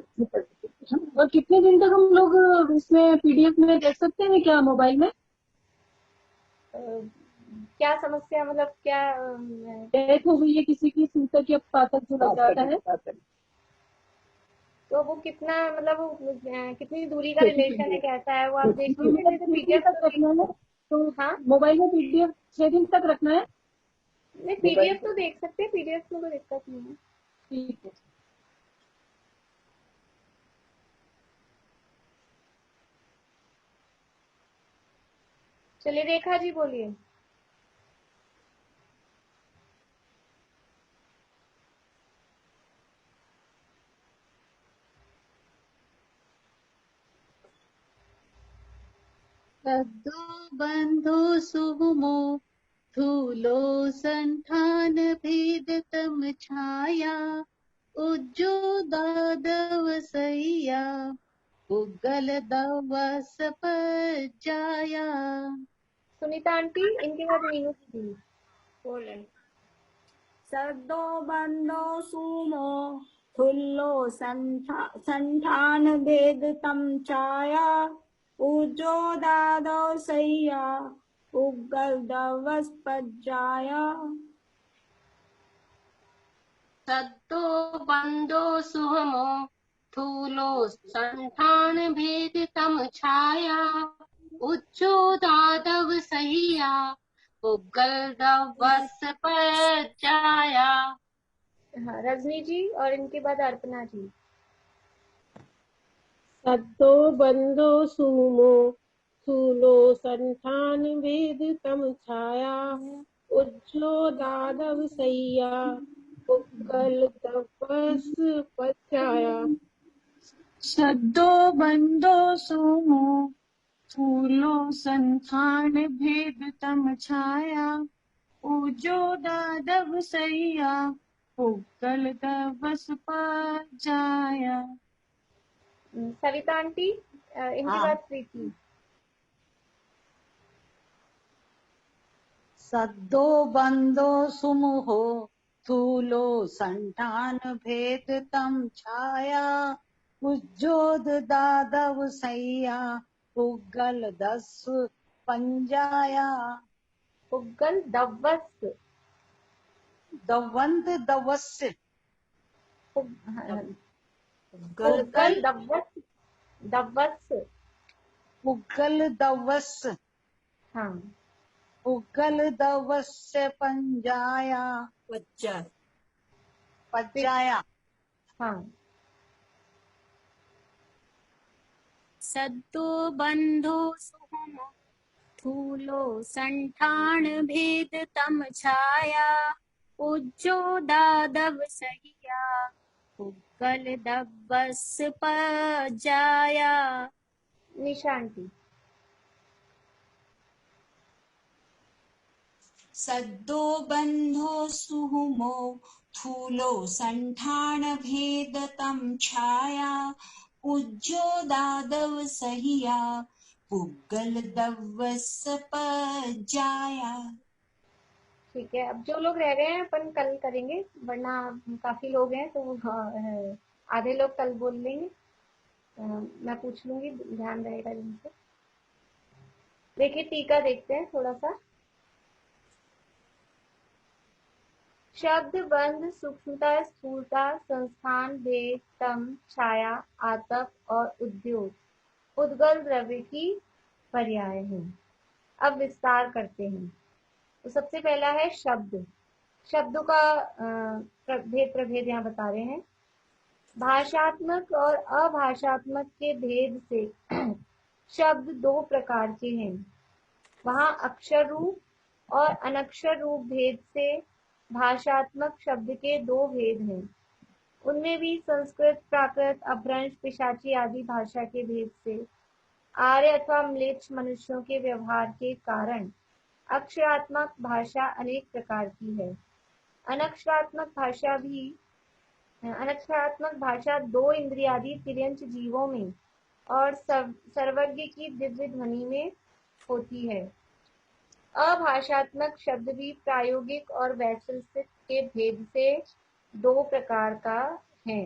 और कितने दिन तक हम लोग इसमें पीडीएफ में देख सकते हैं क्या मोबाइल में? क्या समस्या, मतलब क्या? डेथ हो गई है किसी की, सूतक या पातक जो लग जाता है, तो वो कितना, मतलब वो कितनी दूरी का रिलेशन है, कैसा है वो आप देख तो लीजिए, नहीं तो 6 दिन पीडीएफ तक तो रखना है। तो हाँ, मोबाइल में पीडीएफ 6 दिन तक रखना है। नहीं पीडीएफ तो देख सकते हैं, पीडीएफ में कोई दिक्कत नहीं है। ठीक है। चलिए रेखा जी बोलिए। तद्दो बंधो सुहुमो थूलो संठान भेद तम छाया उज्जो दादव सैया उगल दवस पर जाया। सुनीता आंटी, इनके बाद मीनू जी। बोले सद्दो बंदो सुमो थुल्लो संठान भेद तम छाया उजो दादो सैया उगल दवस पज्जाया। सद्दो बंदो सुहमो थूलो संठान भेद तम छाया उच्चो दादव सहिया उगल दवस पर जाया। हाँ, रजनी जी, और इनके बाद अर्पणा जी। सद्दो बंदो सुमो सूलो संठान भेद तम छाया उज्जो दादव सैया उगल तपस पचाया। सद्दो बंदो सुमो फूलो संखान भेद तम छाया उजो दादव सैया उगल दवस पर जाया। सविता आंटी, इनके बाद प्रीति। सद्दो बंदो सुमुहो थूलो संठान भेद तम छाया उज्जोद दादव सैया उगल दस पंजाया। उगल दवस, दवंत दवस उगल दवस, दवस। उगल दवस, हाँ, उगल दवस पंजाया बच्चा पचाया। हाँ, सद्दो बंधो सुहमो थूलो संठान भेद तम छाया उज्जो दादव सहिया उगल दवस पजाया। निशा आंटी। सद्दो बंधो सुहुमो थूलो संठान भेद तम छाया उज्जो दादव सहिया उगल दवस पजाया। ठीक है, अब जो लोग रह गए हैं अपन कल करेंगे, वरना काफी लोग हैं तो आधे लोग कल बोल लेंगे। मैं पूछ लूंगी, ध्यान रहेगा जिनसे। देखिए टीका देखते हैं थोड़ा सा। शब्द बंध सूक्ष्मता स्थूलता संस्थान भेद तम छाया आतप और उद्योग उद्गल द्रव्य की पर्याय हैं। अब विस्तार करते हैं। तो सबसे पहला है शब्द। शब्दों का प्रभेद यहाँ बता रहे हैं। भाषात्मक और अभाषात्मक के भेद से शब्द दो प्रकार के हैं। वहाँ अक्षर रूप और अनक्षर रूप भेद से भाषात्मक शब्द के दो भेद हैं। उनमें भी संस्कृत, प्राकृत, अपभ्रंश, पिशाची आदि भाषा के भेद से आर्य अथवा म्लेच्छ मनुष्यों के व्यवहार के कारण अक्षरात्मक भाषा अनेक प्रकार की है। अनक्षरात्मक भाषा दो इंद्रियादि तिर्यंच जीवों में और सर्वज्ञ की दिव्य ध्वनि में होती है। अभाषात्मक शब्द भी प्रायोगिक और वैशेषिक के भेद से दो प्रकार का है।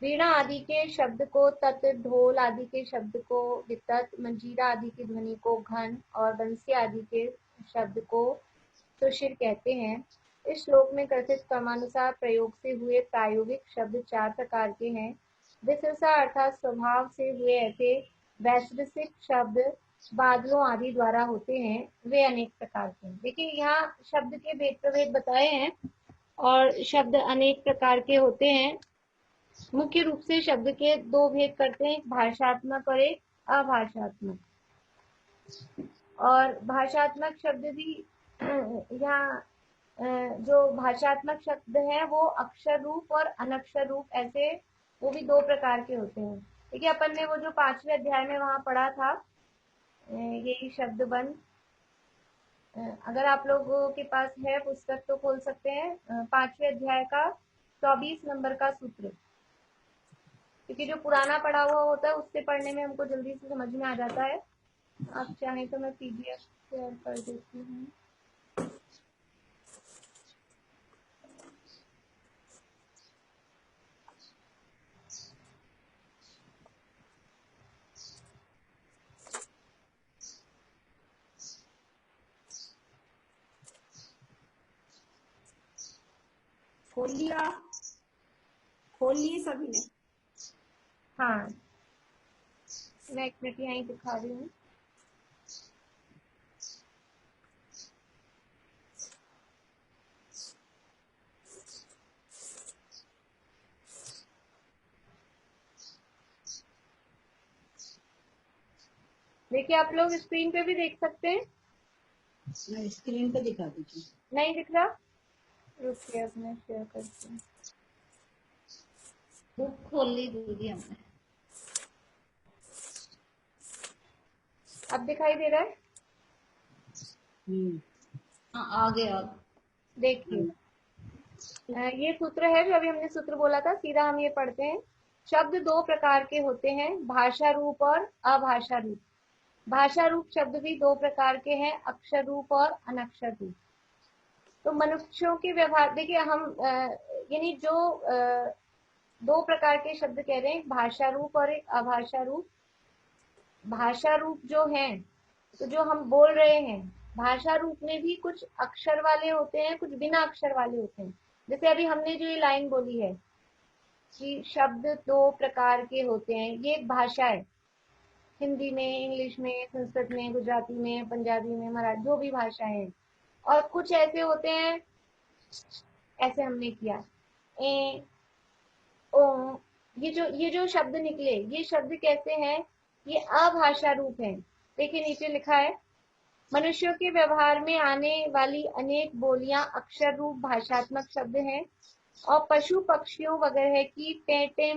वीणा आदि के शब्द को तत्, ढोल आदि के शब्द को वितत, मंजीरा आदि की ध्वनि को घन और बंसी आदि के शब्द को सुशिर कहते हैं। इस श्लोक में कथित क्रमानुसार प्रयोग से हुए प्रायोगिक शब्द चार प्रकार के हैं। विशेषा अर्थात स्वभाव से हुए ऐसे वैशेषिक शब्द बादलों आदि द्वारा होते हैं, वे अनेक प्रकार के हैं। देखिए यहाँ शब्द के भेद प्रभेद बताए हैं और शब्द अनेक प्रकार के होते हैं। मुख्य रूप से शब्द के दो भेद करते हैं, एक भाषात्मक और एक अभाषात्मक। और भाषात्मक शब्द भी यहाँ जो भाषात्मक शब्द है वो अक्षर रूप और अनक्षर रूप, ऐसे वो भी दो प्रकार के होते हैं। देखिए अपन ने वो जो 5वें अध्याय में वहां पढ़ा था यही शब्द बंध। अगर आप लोगों के पास है पुस्तक तो खोल सकते हैं 5वें अध्याय का 24 नंबर का सूत्र, क्योंकि जो पुराना पढ़ा हुआ होता है उससे पढ़ने में हमको जल्दी से समझ में आ जाता है। आप चाहें तो मैं PDF शेयर कर देती हूँ। खोल लिए सभी ने? हाँ, मैं 1 मिनट यहाँ ही दिखा रही हूँ। देखिए आप लोग स्क्रीन पे भी देख सकते हैं। स्क्रीन पे दिखा दीजिए। नहीं दिख रहा? रुकिए अब मैं शेयर करती हूँ। बुक खोल ली दीदी हमने। अब दिखाई दे रहा है? हाँ आ गया। देखिए ये सूत्र है जो अभी हमने सूत्र बोला था, सीधा हम ये पढ़ते हैं। शब्द दो प्रकार के होते हैं, भाषा रूप और अभाषा रूप। भाषा रूप शब्द भी दो प्रकार के हैं, अक्षर रूप और अनक्षर रूप। तो मनुष्यों के व्यवहार, देखिए हम यानी जो दो प्रकार के शब्द कह रहे हैं, एक भाषा रूप और एक अभाषा रूप। भाषा रूप जो है तो जो हम बोल रहे हैं, भाषा रूप में भी कुछ अक्षर वाले होते हैं, कुछ बिना अक्षर वाले होते हैं। जैसे अभी हमने जो ये लाइन बोली है कि शब्द दो प्रकार के होते हैं, ये एक भाषा है। हिंदी में, इंग्लिश में, संस्कृत में, गुजराती में, पंजाबी में, मराठी, जो भी भाषा है। और कुछ ऐसे होते हैं, ऐसे हमने किया ए ओ, ये जो शब्द निकले, ये शब्द कैसे हैं? ये अभाषा रूप है। देखिए नीचे लिखा है, मनुष्यों के व्यवहार में आने वाली अनेक बोलियां अक्षर रूप भाषात्मक शब्द हैं और पशु पक्षियों वगैरह की टेटे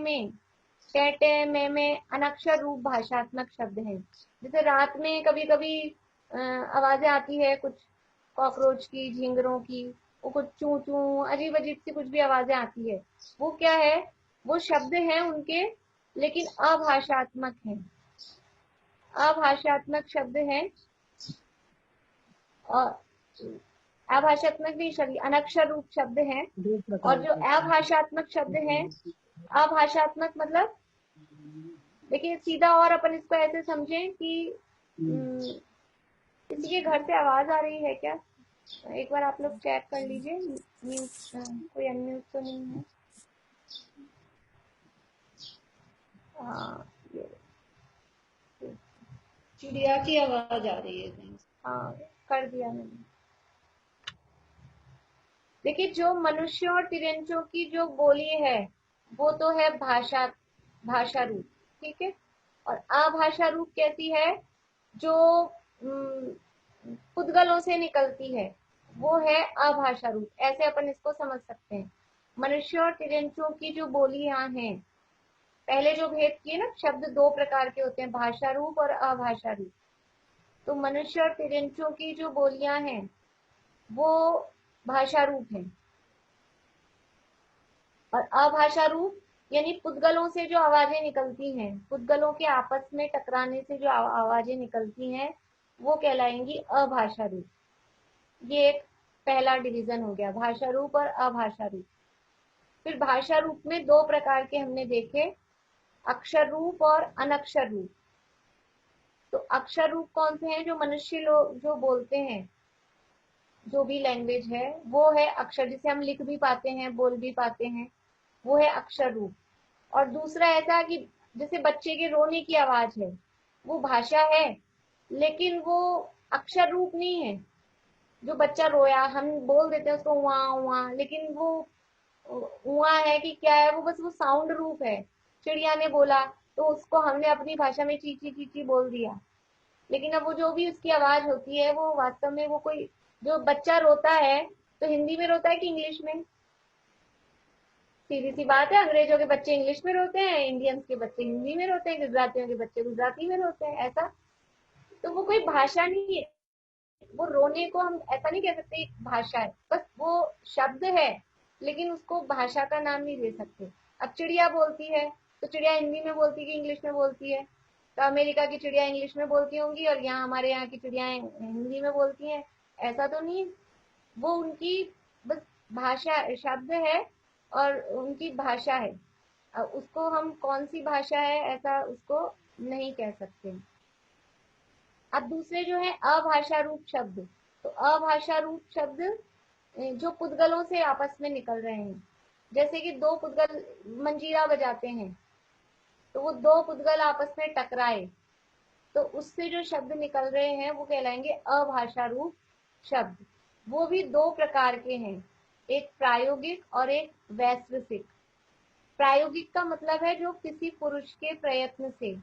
में अनक्षर रूप भाषात्मक शब्द हैं। जैसे रात में कभी कभी आवाजें आती है, कुछ कॉकरोच की, झिंगरों की, वो कुछ चू चू अजीब अजीब सी कुछ भी आवाजें आती है, वो क्या है? वो शब्द हैं उनके, लेकिन अभाषात्मक हैं, अभाषात्मक शब्द हैं। और अभाषात्मक भी शब्द अनक्षर रूप शब्द हैं। और जो अभाषात्मक शब्द हैं, अभाषात्मक मतलब देखिए सीधा, और अपन इसको ऐसे समझें कि किसी के घर से आवाज आ रही है क्या? एक बार आप लोग चेक कर लीजिए, म्यूट कोई अनम्यूट तो नहीं है। हाँ, चिड़िया की आवाज आ रही है कहीं से। हाँ, कर दिया मैंने। देखिए, जो मनुष्य और तिरंचों की जो बोली है वो तो है भाषा रूप, ठीक है। और अभाषा रूप कैसी है, जो पुद्गलों से निकलती है, वो है अभाषा रूप। ऐसे अपन इसको समझ सकते हैं। मनुष्य और तिरंचों की जो बोलियां हैं, पहले जो भेद किए ना, शब्द दो प्रकार के होते हैं, भाषा रूप और अभाषा रूप। तो मनुष्य और तिरंचों की जो बोलियां हैं वो भाषा रूप है, और अभाषा रूप यानी पुद्गलों से जो आवाजें निकलती हैं, पुद्गलों के आपस में टकराने से जो आवाजें निकलती हैं, वो कहलाएंगी अभाषा रूप। ये एक पहला डिवीजन हो गया, भाषा रूप और अभाषा रूप। फिर भाषा रूप में दो प्रकार के हमने देखे, अक्षर रूप और अनक्षर रूप। तो अक्षर रूप कौन से हैं, जो मनुष्य लोग जो बोलते हैं, जो भी लैंग्वेज है वो है अक्षर, जिसे हम लिख भी पाते हैं, बोल भी पाते हैं, वो है अक्षर रूप। और दूसरा ऐसा कि जैसे बच्चे के रोने की आवाज है, वो भाषा है लेकिन वो अक्षर रूप नहीं है। जो बच्चा रोया हम बोल देते हैं उसको वहाँ वहाँ, लेकिन वो वहाँ है कि क्या है, वो बस वो साउंड रूप है। चिड़िया ने बोला तो उसको हमने अपनी भाषा में चीची चीची बोल दिया, लेकिन अब वो जो भी उसकी आवाज होती है वो वास्तव में वो कोई, जो बच्चा रोता है तो हिंदी में रोता है कि इंग्लिश में? सीधी सी बात है, अंग्रेजों के बच्चे इंग्लिश में रोते हैं, इंडियंस के बच्चे हिंदी में रोते हैं, गुजरातियों के बच्चे गुजराती में रोते हैं, ऐसा। तो वो कोई भाषा नहीं है। वो रोने को हम ऐसा नहीं कह सकते एक भाषा है, बस वो शब्द है, लेकिन उसको भाषा का नाम नहीं दे सकते। अब चिड़िया बोलती है तो चिड़िया हिंदी में बोलती है कि इंग्लिश में बोलती है? तो अमेरिका की चिड़िया इंग्लिश में बोलती होंगी और यहाँ हमारे यहाँ की चिड़ियाएं हिंदी में बोलती हैं, ऐसा तो नहीं। वो उनकी बस भाषा, शब्द है और उनकी भाषा है। अब उसको हम कौन सी भाषा है ऐसा उसको नहीं कह सकते। अब दूसरे जो है अभाषा रूप शब्द। तो अभाषा रूप शब्द जो पुद्गलों से आपस में निकल रहे हैं, जैसे कि दो पुद्गल मंजीरा बजाते हैं, तो वो दो पुद्गल आपस में टकराए तो उससे जो शब्द निकल रहे हैं वो कहलाएंगे अभाषा रूप शब्द। वो भी दो प्रकार के हैं, एक प्रायोगिक और एक वैश्विक। प्रायोगिक का मतलब है जो किसी पुरुष के प्रयत्न से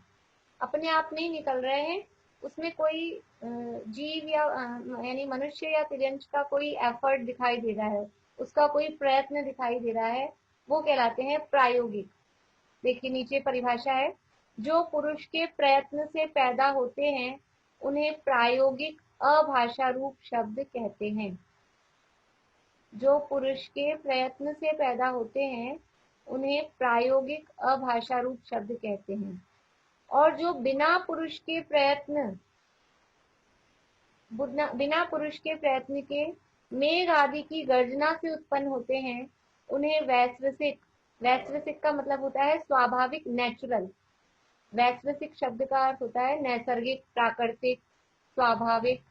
अपने आप नहीं निकल रहे हैं, उसमें कोई जीव या यानी मनुष्य या तिर्यंश का कोई एफर्ट दिखाई दे रहा है, उसका कोई प्रयत्न दिखाई दे रहा है, वो कहलाते हैं प्रायोगिक। देखिए नीचे परिभाषा है, जो पुरुष के प्रयत्न से पैदा होते हैं उन्हें प्रायोगिक अभाषा रूप शब्द कहते हैं। जो पुरुष के प्रयत्न से पैदा होते हैं उन्हें प्रायोगिक अभाषा रूप शब्द कहते हैं। और जो बिना पुरुष के प्रयत्न के मेघ आदि की गर्जना से उत्पन्न होते हैं उन्हें वैश्विक का मतलब होता है स्वाभाविक, नेचुरल। वैश्विक शब्द का अर्थ होता है नैसर्गिक, प्राकृतिक, स्वाभाविक,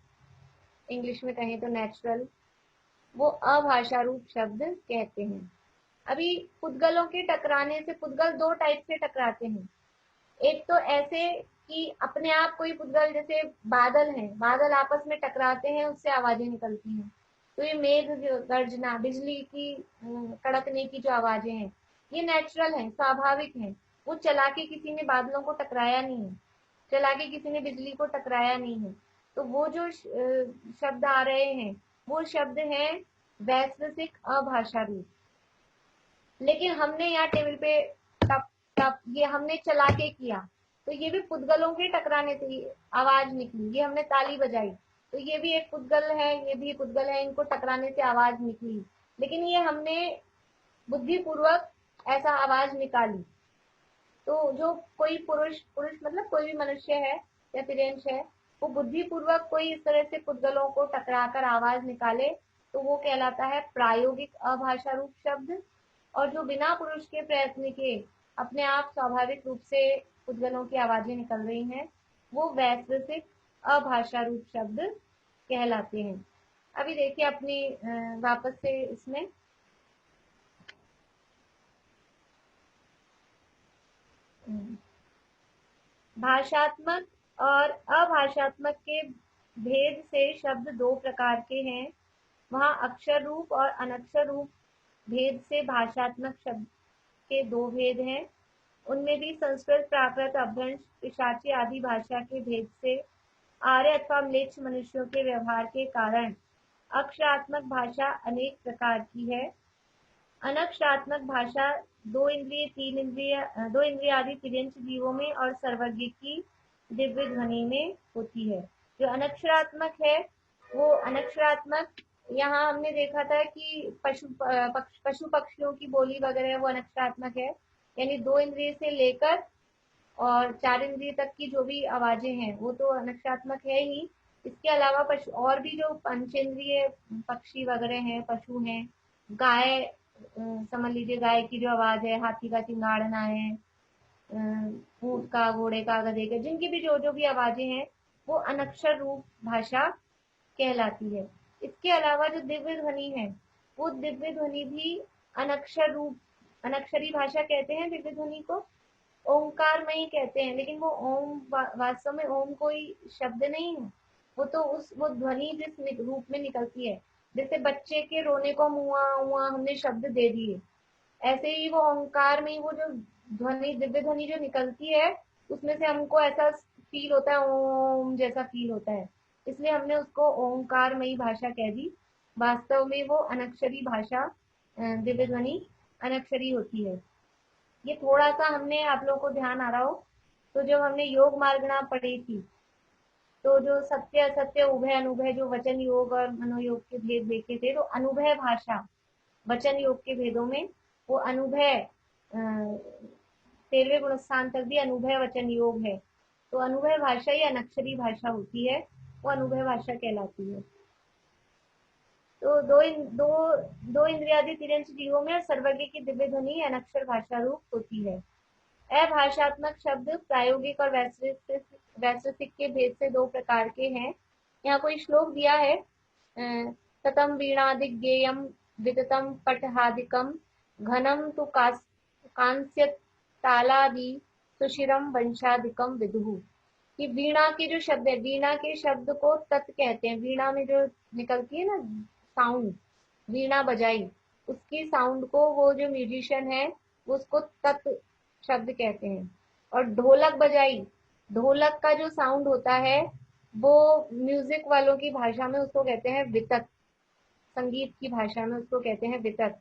इंग्लिश में कहें तो नेचुरल। वो अभाषा रूप शब्द कहते हैं। अभी पुद्गलों के टकराने से, पुद्गल दो टाइप से टकराते हैं। एक तो ऐसे कि अपने आप कोई पुद्गल, जैसे बादल हैं, बादल आपस में टकराते हैं उससे आवाजें निकलती हैं, तो ये मेघ गर्जना, बिजली की कड़कने की जो आवाजें हैं ये नेचुरल हैं, स्वाभाविक हैं। वो चला के किसी ने बादलों को टकराया नहीं है, चला के किसी ने बिजली को टकराया नहीं है। तो वो जो शब्द आ रहे हैं वो शब्द हैं वैश्विक अभाषा रूप। लेकिन हमने यहाँ टेबल पे टप टप ये हमने चला के किया, तो ये भी पुद्गलों के टकराने से आवाज निकली। ये हमने ताली बजाई तो ये भी एक पुद्गल है, ये भी पुद्गल है, इनको टकराने से आवाज निकली, लेकिन ये हमने बुद्धिपूर्वक ऐसा आवाज निकाली। तो जो कोई पुरुष मतलब कोई भी मनुष्य है या तिर्यंश है, वो बुद्धिपूर्वक कोई इस तरह से पुद्गलों को टकराकर आवाज निकाले तो वो कहलाता है प्रायोगिक अभाषा रूप शब्द। और जो बिना पुरुष के प्रयत्न के अपने आप स्वाभाविक रूप से पुद्गलों की आवाजें निकल रही हैं वो वैश्विक अभाषा रूप शब्द कहलाते हैं। अभी देखिए अपनी वापस से इसमें भाषात्मक और अभाषात्मक के भेद से शब्द दो प्रकार के हैं। वहाँ अक्षर रूप और अनक्षर रूप भेद से भाषात्मक शब्द के दो भेद हैं। उनमें भी संस्कृत, प्राकृत, अपभ्रंश, पिशाची आदि भाषा के भेद से आर्य अथवा म्लेच्छ मनुष्यों के व्यवहार के कारण अक्षरात्मक भाषा अनेक प्रकार की है। अनक्षरात्मक भाषा दो इंद्रिय आदि तिर्यंच जीवों में और सर्वज्ञ की दिव्य ध्वनि में होती है। जो अनक्षरात्मक है वो अनक्षरात्मक, यहाँ हमने देखा था कि पशु पक्षियों की बोली वगैरह वो अनक्षरात्मक है, यानी दो इंद्रिय से लेकर और चार इंद्रिय तक की जो भी आवाजें हैं वो तो अनक्षरात्मक है ही। इसके अलावा पशु और भी जो पंचेंद्रिय पक्षी वगैरह हैं, पशु हैं, गाय समझ लीजिए, गाय की जो आवाज है, हाथी का चिंगाड़ना है, ऊंट का, घोड़े का, गधे का, जिनकी भी जो भी आवाजें हैं वो अनक्षर रूप भाषा कहलाती है। इसके अलावा जो दिव्य ध्वनि है वो दिव्य ध्वनि भी अनक्षर रूप, अनक्षरी भाषा कहते हैं दिव्य ध्वनि को, ओंकार में ही कहते हैं। लेकिन वो ओम वास्तव में ओम कोई शब्द नहीं है, वो तो वो ध्वनि जिस रूप में निकलती है। जैसे बच्चे के रोने को मुआ मुआ हमने शब्द दे दिए, ऐसे ही वो ओंकार में वो जो ध्वनि, दिव्य ध्वनि जो निकलती है उसमें से हमको ऐसा फील होता है, ओम जैसा फील होता है, इसलिए हमने उसको ओंकार में ही भाषा कह दी। वास्तव में वो अनक्षरी भाषा, दिव्य ध्वनि अनक्षरी होती है। ये थोड़ा सा हमने आप लोगों को ध्यान आ रहा हो तो जब हमने योग मार्गणा पढ़ी थी तो जो सत्य असत्य उभय अनुभय जो वचन योग और मनोयोग के भेद देखे थे, तो अनुभय भाषा वचन योग के भेदों में वो अनुभय 13वें गुणस्थान तक भी अनुभय वचन योग है। तो अनुभय भाषा ही अनक्षरी भाषा होती है, वो अनुभय भाषा कहलाती है। तो दो इंद्रियादि तिर्यंच जीवों में और सर्वज्ञ की दिव्य ध्वनि अनक्षर भाषा रूप होती है। अभाषात्मक शब्द प्रायोगिक और वैश्विक के भेद से दो प्रकार के हैं। यहाँ कोई श्लोक दिया है, ततम वीणादिक गेयम विततम पटहादिकम घनम तु कांस्य तालादि सुशिरम वंशादिकम विदुः। कि वीणा के जो शब्द है, वीणा के शब्द को तत् कहते हैं। वीणा में जो निकलती है ना साउंड, वीणा बजाई, उसकी साउंड को वो जो म्यूजिशियन है उसको तत् शब्द कहते हैं। और ढोलक बजाई, ढोलक का जो साउंड होता है वो म्यूजिक वालों की भाषा में उसको कहते हैं वितत, संगीत की भाषा में उसको कहते हैं वितत।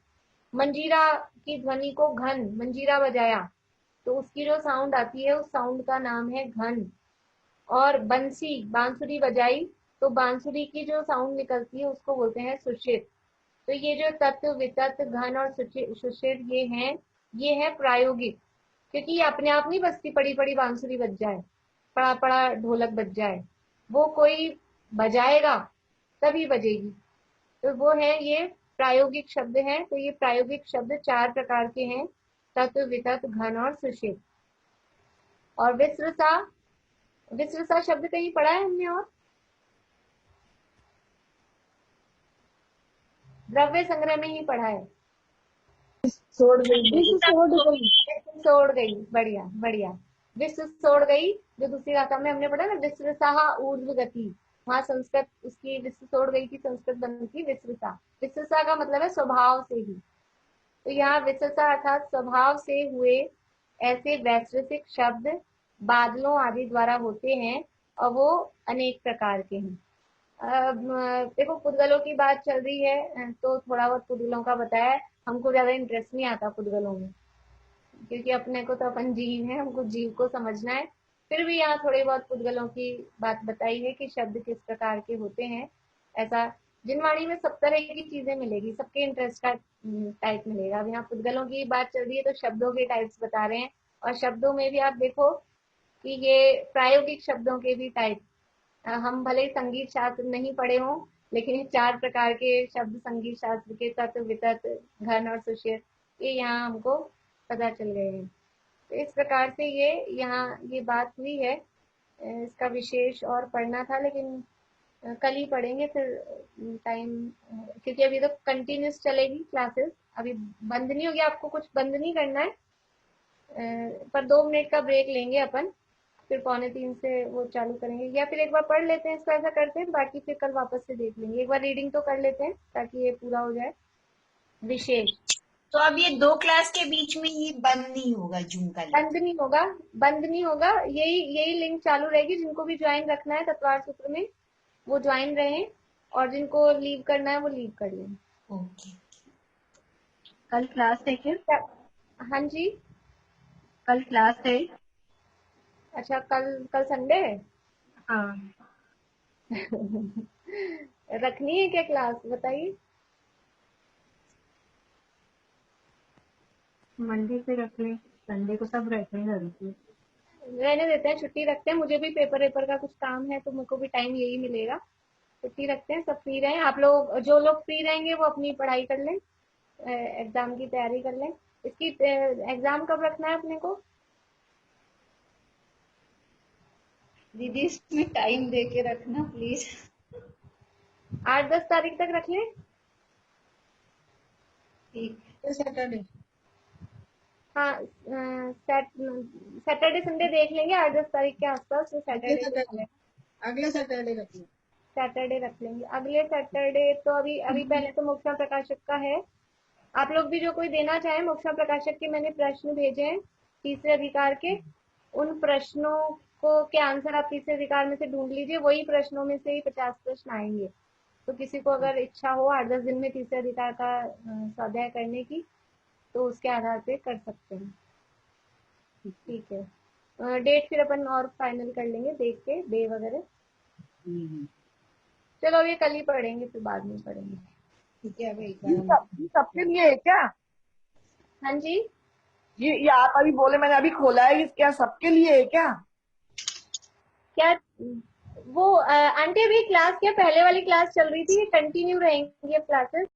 मंजीरा की ध्वनि को घन, मंजीरा बजाया तो उसकी जो साउंड आती है उस साउंड का नाम है घन। और बंसी, बांसुरी बजाई तो बांसुरी की जो साउंड निकलती है उसको बोलते हैं सुषित। तो ये जो तत्व, वितत, घन और सुषित ये है प्रायोगिक, क्योंकि ये अपने आप नहीं बजती, पड़ी पड़ी बांसुरी बज जाए, पड़ा पड़ा ढोलक बज जाए, वो कोई बजाएगा तभी बजेगी। तो वो है, ये प्रायोगिक शब्द हैं। तो ये प्रायोगिक शब्द चार प्रकार के हैं, तत्व, वितत, घन और सुषित। और विसृसा शब्द कहीं पढ़ा है हमने? और द्रव्य संग्रह में ही पढ़ा है। छोड़ गई, बढ़िया बढ़िया। विश्व छोड़ गई जो दूसरी गाथा में हमने पढ़ा ना, विसृसा ऊर्ध्व गति, वहां संस्कृत उसकी विश्व छोड़ गई की संस्कृत बनी थी विसृसा। विसृसा का मतलब है स्वभाव से ही। तो यहाँ विसृसा अर्थात स्वभाव से हुए ऐसे वैश्विक शब्द बादलों आदि द्वारा होते हैं और वो अनेक प्रकार के हैं। देखो पुद्गलों की बात चल रही है तो थोड़ा बहुत पुद्गलों का बताया। हमको ज्यादा इंटरेस्ट नहीं आता पुद्गलों में, क्योंकि अपने को तो अपन जीव है, हमको जीव को समझना है। फिर भी यहाँ थोड़ी बहुत पुद्गलों की बात बताई है कि शब्द किस प्रकार के होते हैं। ऐसा जिनवाणी में सब तरह की चीजें मिलेगी, सबके इंटरेस्ट का टाइप मिलेगा। अब यहाँ पुद्गलों की बात चल रही है तो शब्दों के टाइप्स बता रहे हैं। और शब्दों में भी आप देखो कि ये प्रायोगिक शब्दों के भी टाइप, हम भले ही संगीत शास्त्र नहीं पढ़े हों लेकिन चार प्रकार के शब्द संगीत शास्त्र के, तत्व, वितत, घन और सुषित, ये यहाँ हमको पता चल गए हैं। तो इस प्रकार से ये यहाँ ये बात हुई है। इसका विशेष और पढ़ना था लेकिन कल ही पढ़ेंगे फिर टाइम, क्योंकि अभी तो कंटिन्यूस चलेगी क्लासेस, अभी बंद नहीं होगी, आपको कुछ बंद नहीं करना है, पर 2 मिनट का ब्रेक लेंगे अपन, फिर 2:45 से वो चालू करेंगे, या फिर एक बार पढ़ लेते हैं, इसको ऐसा करते हैं, बाकी फिर कल वापस से देख लेंगे, एक बार रीडिंग तो कर लेते हैं ताकि ये पूरा हो जाए विशेष। तो अब ये 2 क्लास के बीच में ये बंद नहीं होगा जूम का लिंक? बंद नहीं होगा, बंद नहीं होगा, यही लिंक चालू रहेगी, जिनको भी ज्वाइन रखना है तत्वार सूत्र में वो ज्वाइन रहें, और जिनको लीव करना है वो लीव कर लें। ओके। कल क्लास है क्या? हाँ जी, कल क्लास है। अच्छा, कल संडे है। हाँ रखनी है क्या क्लास, बताइए। मंडे से रख लें, संडे को सब रहते हैं घर पे। रहने देते हैं, छुट्टी रखते हैं, मुझे भी पेपर का कुछ काम है तो मुझको भी टाइम यही मिलेगा, छुट्टी रखते हैं, सब फ्री रहें आप लोग, जो लोग फ्री रहेंगे वो अपनी पढ़ाई कर लें, एग्जाम की तैयारी कर लें। इसकी एग्जाम कब रखना है अपने को? दीदी इसमें टाइम दे के रखना प्लीज। 8-10 तारीख तक रख लें। ठीक। सैटरडे। हाँ, सैटरडे संडे देख लेंगे, 8-10 तारीख के आसपास, तो सैटरडे अगले सैटरडे रख लें। सैटरडे रख लेंगे, अगले सैटरडे। तो अभी पहले तो मोक्षा प्रकाशक का है, आप लोग भी जो कोई देना चाहे, मोक्षा प्रकाशक के मैंने प्रश्न भेजे हैं तीसरे अधिकार के, उन प्रश्नों को के आंसर आप तीसरे अधिकार में से ढूंढ लीजिए, वही प्रश्नों में से ही 50 प्रश्न आएंगे, तो किसी को अगर इच्छा हो 8-10 दिन में तीसरे अधिकार का स्वाध्याय करने की, तो उसके आधार पे कर सकते हैं। ठीक है, डेट फिर अपन और फाइनल कर लेंगे देख के, डे वगैरह। चलो अब ये कल ही पढ़ेंगे, फिर बाद में पढ़ेंगे। ठीक है, अभी सबके लिए है क्या? हाँ जी, ये आप अभी बोले, मैंने अभी खोला है, क्या सबके लिए है क्या? क्या वो आंटी, अभी क्लास क्या पहले वाली क्लास चल रही थी, कंटिन्यू रहेंगी अब क्लासेस।